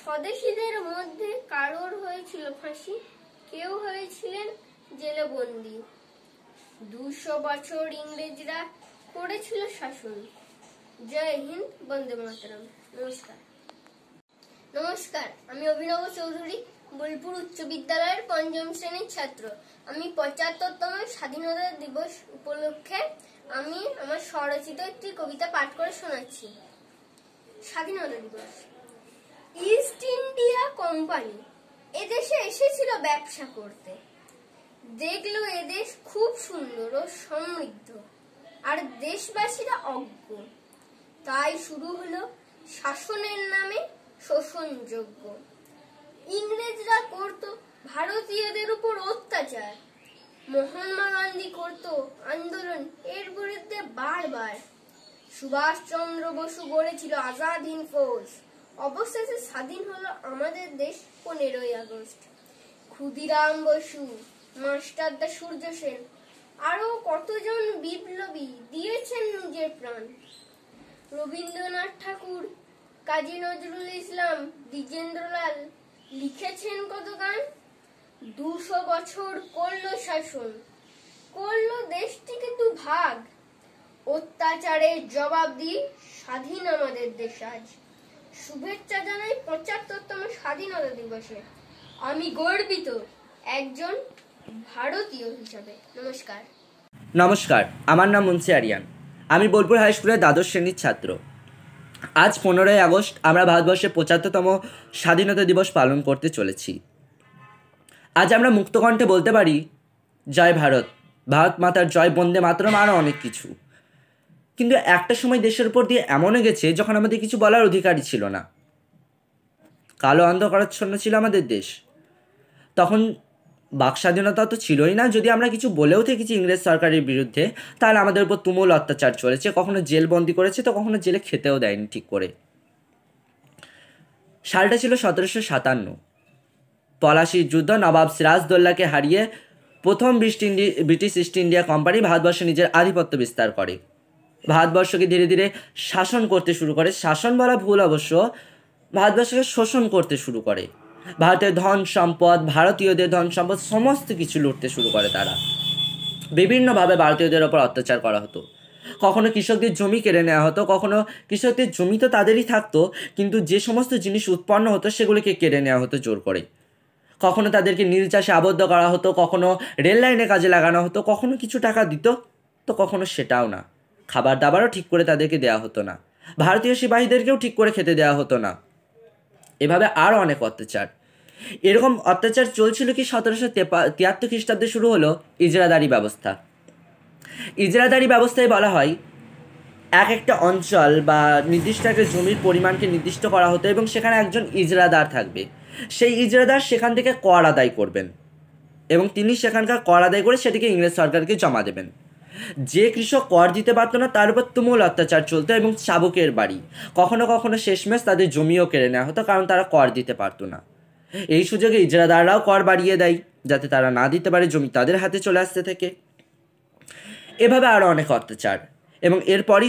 স্বদেশীদের মধ্যে কারোর হয়েছিল ফাঁসি, কেউ হয়েছিলেন জেলে বন্দী। 200 বছর ইংরেজরা করেছিল শাসন। জয় হিন্দ, বন্দে মাতরম। নমস্কার। নমস্কার, আমি অভিনব চৌধুরী, বোলপুর উচ্চ বিদ্যালয়ের ৫ম শ্রেণীর ছাত্র। আমি ৭৫তম স্বাধীনতা দিবস উপলক্ষে আমি আমার স্বরচিত একটি কবিতা পাঠ করে শোনাচ্ছি। স্বাধীনতা দিবস। ইস্ট ইন্ডিয়া কোম্পানি এদেশে এসেছিল ব্যবসা করতে। দেখলো এদেশ খুব সুন্দর ও সমৃদ্ধ, আর দেশবাসীরা অজ্ঞ। তাই শুরু হলো শাসনের নামে শোষণযোগ্য। ইংরেজরা করত ভারতীয়দের উপর অত্যাচার। মহাত্মা গান্ধী করত আন্দোলন এর বিরুদ্ধে বারবার। সুভাষচন্দ্র বসু গড়েছিল আজাদ হিন্দ ফৌজ। অবশেষে স্বাধীন হলো আমাদের দেশ ১৫ই আগস্ট। ক্ষুদিরাম বসু, মাস্টারদা সূর্য সেন, আরো কতজন বিপ্লবী দিয়েছেন নিজের প্রাণ। রবীন্দ্রনাথ ঠাকুর, কাজী নজরুল ইসলাম, দ্বিজেন্দ্রলাল লিখেছেন কত গান। ২০০ বছর করলো শাসন, করলো দেশটিকে দুভাগ। অত্যাচারের জবাব দিয়ে স্বাধীন আমাদের দেশ আজ। শুভেচ্ছা জানাই ৭৫তম স্বাধীনতা দিবসে। আমি গর্বিত একজন ভারতীয় হিসাবে। নমস্কার।
নমস্কার, আমার নাম মুন্সি আরিয়ান। আমি বোলপুর হাই স্কুলের দ্বাদশ শ্রেণীর ছাত্র। আজ ১৫ই আগস্ট আমরা ভারতবর্ষের ৭৫তম স্বাধীনতা দিবস পালন করতে চলেছি। আজ আমরা মুক্তকণ্ঠে বলতে পারি জয় ভারত, ভারত মাতার জয়, বন্দে মাতরম, আরও অনেক কিছু। কিন্তু একটা সময় দেশের উপর দিয়ে এমনও গেছে যখন আমাদের কিছু বলার অধিকারই ছিল না। কালো অন্ধকারাচ্ছন্ন ছিল আমাদের দেশ। তখন বাক স্বাধীনতা তো ছিলই না। যদি আমরা কিছু বলেও থেকেছি ইংরেজ সরকারের বিরুদ্ধে, তাহলে আমাদের উপর তুমুল অত্যাচার চলেছে। কখনো জেলবন্দি করেছে, তো কখনো জেলে খেতেও দেয়নি ঠিক করে। সালটা ছিল ১৭৫৭। পলাশির যুদ্ধ। নবাব সিরাজদৌল্লাকে হারিয়ে প্রথম ব্রিটিশ ইস্ট ইন্ডিয়া কোম্পানি ভারতবর্ষে নিজের আধিপত্য বিস্তার করে। ভারতবর্ষকে ধীরে ধীরে শাসন করতে শুরু করে। শাসন বলা ভুল অবশ্য, ভারতবর্ষকে শোষণ করতে শুরু করে। ভারতের ধন সম্পদ, ভারতীয়দের ধন সম্পদ সমস্ত কিছু লুটতে শুরু করে তারা। বিভিন্নভাবে ভারতীয়দের ওপর অত্যাচার করা হতো। কখনো কৃষকদের জমি কেড়ে নেওয়া হতো, কখনো কৃষকদের জমি তো তাদেরই থাকতো, কিন্তু যে সমস্ত জিনিস উৎপন্ন হতো সেগুলিকে কেড়ে নেওয়া হতো জোর করে। কখনো তাদেরকে নীল চাষে আবদ্ধ করা হতো, কখনো রেল লাইনে কাজে লাগানো হতো, কখনো কিছু টাকা দিত, তো কখনো সেটাও না। খাবার দাবারও ঠিক করে তাদেরকে দেওয়া হতো না। ভারতীয় সিপাহীদেরকেও ঠিক করে খেতে দেওয়া হতো না। এভাবে আরও অনেক অত্যাচার। এরকম অত্যাচার চলছিল কি ১৭৭৩ খ্রিস্টাব্দে শুরু হলো ইজরাদারি ব্যবস্থা। ইজরাদারি ব্যবস্থায় বলা হয় এক একটা অঞ্চল বা নির্দিষ্ট একটা জমির পরিমাণকে নির্দিষ্ট করা হতো এবং সেখানে একজন ইজরাদার থাকবে। সেই ইজরাদার সেখান থেকে কর আদায় করবেন এবং তিনি সেখানকার কর আদায় করে সেটিকে ইংরেজ সরকারকে জমা দেবেন। যে কৃষক কর দিতে পারতো না তার উপর তুমুল অত্যাচার চলতো এবং চাবুকের বাড়ি। কখনো কখনো শেষমেশ তাদের জমিও কেড়ে নেওয়া হতো, কারণ তারা কর দিতে পারতো না। এই সুযোগে ইজরাদাররাও কর বাড়িয়ে দেয় যাতে তারা না দিতে পারে, জমি তাদের হাতে চলে আসতে থাকে। এভাবে আরও অনেক অত্যাচার। এবং এরপরই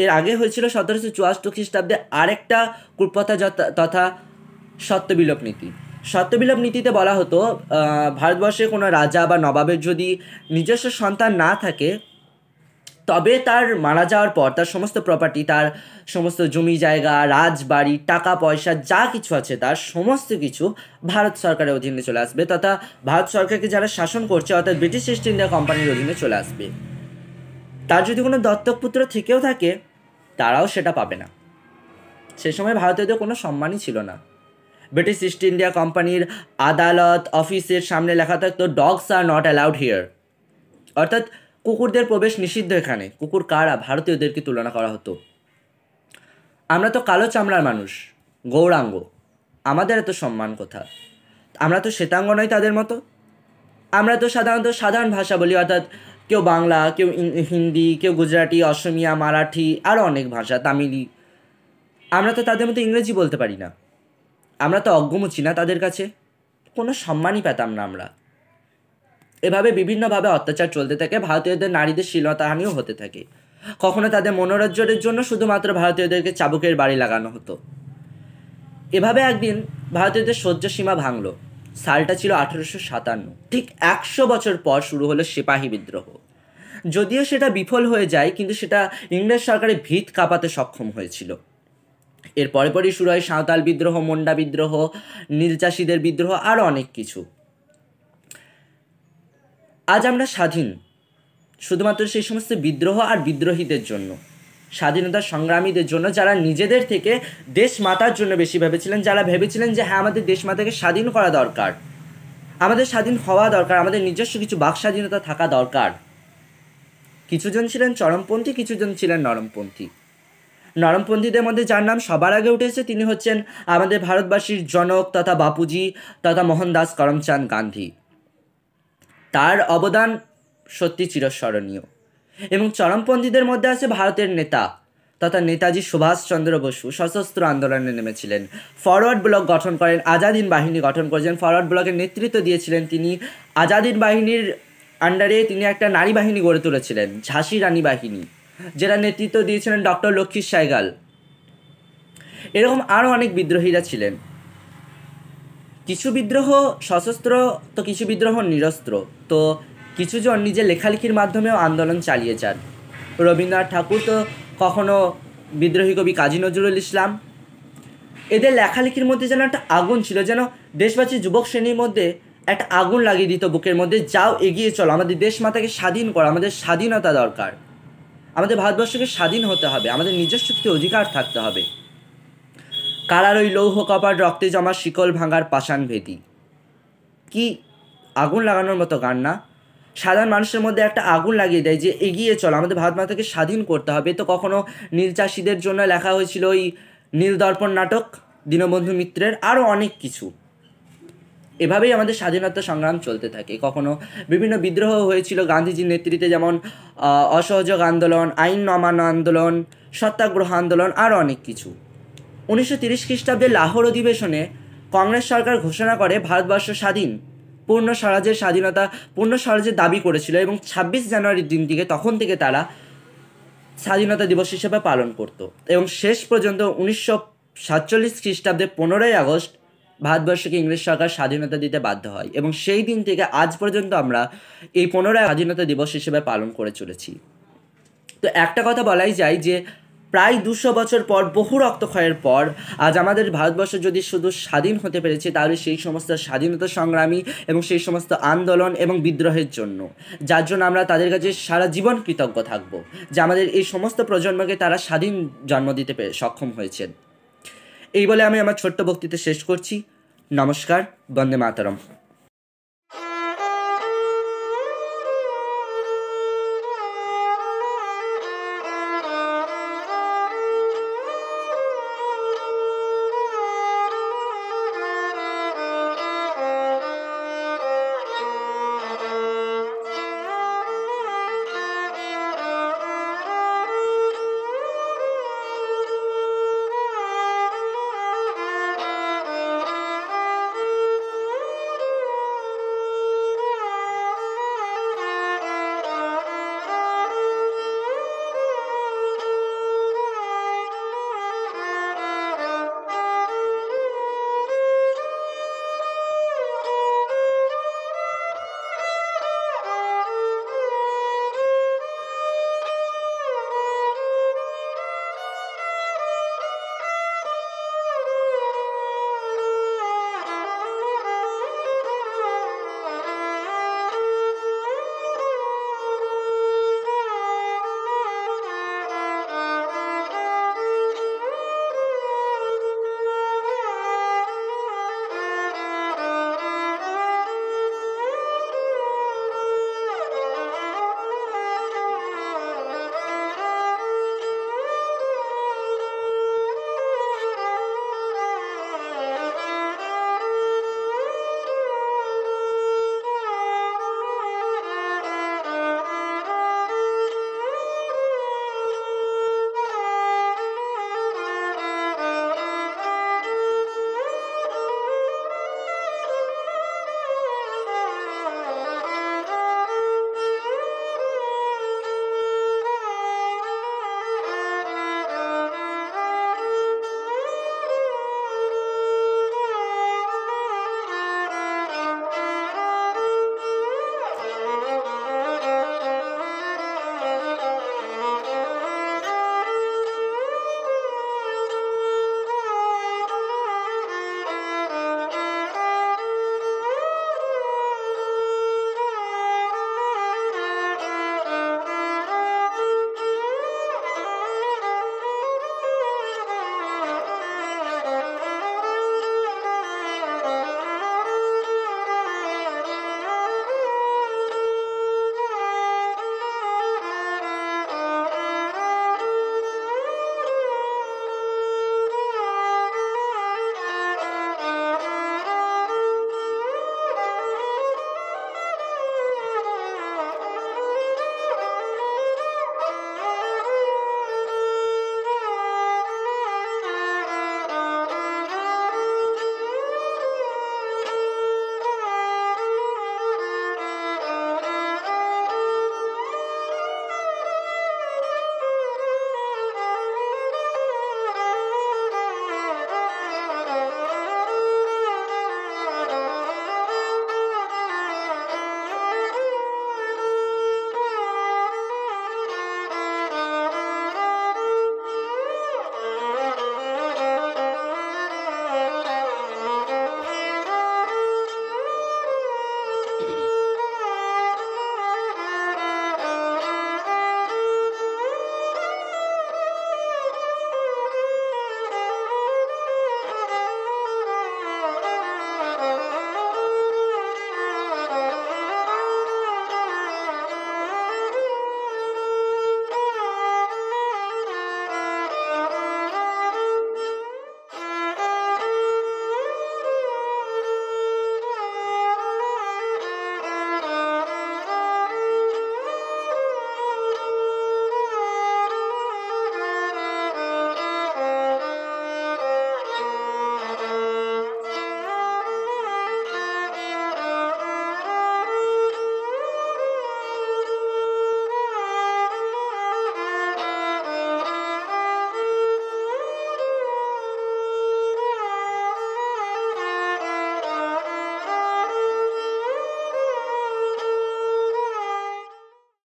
এর আগে হয়েছিল ১৭৭৪ খ্রিস্টাব্দে আরেকটা কুপ্রথা তথা সত্যবিলোপ নীতি। সত্যবিলোপ নীতিতে বলা হতো ভারতবর্ষে কোনো রাজা বা নবাবের যদি নিজস্ব সন্তান না থাকে, তবে তার মারা যাওয়ার পর তার সমস্ত প্রপার্টি, তার সমস্ত জমি জায়গা, রাজবাড়ি, টাকা পয়সা যা কিছু আছে তার সমস্ত কিছু ভারত সরকারের অধীনে চলে আসবে, তথা ভারত সরকারকে যারা শাসন করছে অর্থাৎ ব্রিটিশ ইস্ট ইন্ডিয়া কোম্পানির অধীনে চলে আসবে। তার যদি কোনো দত্তক পুত্র থেকেও থাকে তারাও সেটা পাবে না। সে সময় ভারতীয়দের কোনো সম্মানই ছিল না। ব্রিটিশ ইস্ট ইন্ডিয়া কোম্পানির আদালত অফিসের সামনে লেখা থাকতো dogs are not allowed here, অর্থাৎ কুকুরদের প্রবেশ নিষিদ্ধ এখানে। কুকুর কারা? ভারতীয়দেরকে তুলনা করা হতো। আমরা তো কালো চামড়ার মানুষ, গৌরাঙ্গ, আমাদের এত সম্মান কোথা? আমরা তো শ্বেতাঙ্গ নই তাদের মতো। আমরা তো সাধারণত সাধারণ ভাষা বলি, অর্থাৎ কেউ বাংলা, কেউ হিন্দি, কেউ গুজরাটি, অসমিয়া, মারাঠি, আরও অনেক ভাষা, তামিলি। আমরা তো তাদের মতো ইংরেজি বলতে পারি না। আমরা তো অজ্ঞমুচি না তাদের কাছে, কোনো সম্মানই পেতাম না আমরা। এভাবে বিভিন্নভাবে অত্যাচার চলতে থাকে। ভারতীয়দের নারীদের শ্লীলতাহানিও হতে থাকে। কখনো তাদের মনোরঞ্জনের জন্য শুধুমাত্র ভারতীয়দেরকে চাবুকের বাড়ি লাগানো হতো। এভাবে একদিন ভারতীয়দের সহ্য সীমা ভাঙল। সালটা ছিল ১৮৫৭। ঠিক ১০০ বছর পর শুরু হলো সিপাহী বিদ্রোহ। যদিও সেটা বিফল হয়ে যায়, কিন্তু সেটা ইংরেজ সরকারের ভিত কাঁপাতে সক্ষম হয়েছিল। এর পরে পরই শুরু হয় সাঁওতাল বিদ্রোহ, মুন্ডা বিদ্রোহ, নীল চাষিদের বিদ্রোহ, আরও অনেক কিছু। আজ আমরা স্বাধীন শুধুমাত্র সেই সমস্ত বিদ্রোহ আর বিদ্রোহীদের জন্য, স্বাধীনতা সংগ্রামীদের জন্য, যারা নিজেদের থেকে দেশ মাতার জন্য বেশি ভেবেছিলেন, যারা ভেবেছিলেন যে হ্যাঁ আমাদের দেশ মাতাকে স্বাধীন করা দরকার, আমাদের স্বাধীন হওয়া দরকার, আমাদের নিজস্ব কিছু বাক স্বাধীনতা থাকা দরকার। কিছুজন ছিলেন চরমপন্থী, কিছুজন ছিলেন নরমপন্থী। নরমপন্থীদের মধ্যে যার নাম সবার আগে উঠেছে তিনি হচ্ছেন আমাদের ভারতবাসীর জনক তথা বাপুজি তথা মোহনদাস করমচাঁদ গান্ধী। তার অবদান সত্যি চিরস্মরণীয়। এবং চরমপন্থীদের মধ্যে আছে ভারতের নেতা তথা নেতাজি সুভাষচন্দ্র বসু। সশস্ত্র আন্দোলনে নেমেছিলেন, ফরওয়ার্ড ব্লক গঠন করেন, আজাদ হিন্দ বাহিনী গঠন করেছেন। ফরওয়ার্ড ব্লকের নেতৃত্ব দিয়েছিলেন তিনি। আজাদ হিন্দ বাহিনীর আন্ডারে তিনি একটা নারী বাহিনী গড়ে তুলেছিলেন, ঝাঁসি রানী বাহিনী, যেটা নেতৃত্ব দিয়েছিলেন ডক্টর লক্ষ্মী সাইগাল। এরকম আরও অনেক বিদ্রোহীরা ছিলেন। কিছু বিদ্রোহ সশস্ত্র তো কিছু বিদ্রোহ নিরস্ত্র। তো কিছুজন নিজের লেখালেখির মাধ্যমেও আন্দোলন চালিয়ে যান। রবীন্দ্রনাথ ঠাকুর তো কখনো বিদ্রোহী কবি কাজী নজরুল ইসলাম, এদের লেখালেখির মধ্যে যেন একটা আগুন ছিল, যেন দেশবাসী যুবক শ্রেণীর মধ্যে একটা আগুন লাগিয়ে দিত বুকের মধ্যে, যাও এগিয়ে চলো, আমাদের দেশ মাতাকে স্বাধীন করো, আমাদের স্বাধীনতা দরকার, আমাদের ভারতবর্ষকে স্বাধীন হতে হবে, আমাদের নিজস্ব একটি অধিকার থাকতে হবে। কারার ওই লৌহ কপাট রক্তে জমা শিকল ভাঙার পাষাণ ভেদি, কি আগুন লাগানোর মতো গান না? সাধারণ মানুষের মধ্যে একটা আগুন লাগিয়ে দেয় যে এগিয়ে চলো, আমাদের ভারত মাতাকে স্বাধীন করতে হবে। তো কখনো নীল চাষিদের জন্য লেখা হয়েছিল ওই নীল দর্পণ নাটক দীনবন্ধু মিত্রের, আরও অনেক কিছু। এভাবেই আমাদের স্বাধীনতা সংগ্রাম চলতে থাকে। কখনো বিভিন্ন বিদ্রোহ হয়েছিল গান্ধীজির নেতৃত্বে, যেমন অসহযোগ আন্দোলন, আইন অমান্য আন্দোলন, সত্যাগ্রহ আন্দোলন, আরও অনেক কিছু। 1930 খ্রিস্টাব্দে লাহোর অধিবেশনে কংগ্রেস সরকার ঘোষণা করে ভারতবর্ষ স্বাধীন, পূর্ণ স্বরাজের স্বাধীনতা, পূর্ণ স্বরাজের দাবি করেছিল এবং 26 জানুয়ারির দিনটিকে তখন থেকে তারা স্বাধীনতা দিবস হিসেবে পালন করত। এবং শেষ পর্যন্ত 1947 খ্রিস্টাব্দে 15ই আগস্ট ভারতবর্ষকে ইংরেজ সরকার স্বাধীনতা দিতে বাধ্য হয় এবং সেই দিন থেকে আজ পর্যন্ত আমরা এই 15 স্বাধীনতা দিবস হিসেবে পালন করে চলেছি। তো একটা কথা বলাই যায় যে প্রায় 200 বছর পর, বহু রক্তক্ষয়ের পর আজ আমাদের ভারতবর্ষ যদি শুধু স্বাধীন হতে পেরেছে, তাহলে সেই সমস্ত স্বাধীনতা সংগ্রামী এবং সেই সমস্ত আন্দোলন এবং বিদ্রোহের জন্য, যার জন্য আমরা তাদের কাছে সারা জীবন কৃতজ্ঞ থাকব যে আমাদের এই সমস্ত প্রজন্মকে তারা স্বাধীন জন্ম দিতে সক্ষম হয়েছেন। এই বলে আমি আমার ছোট্ট বক্তৃতা শেষ করছি। নমস্কার, বন্দে মাতরম।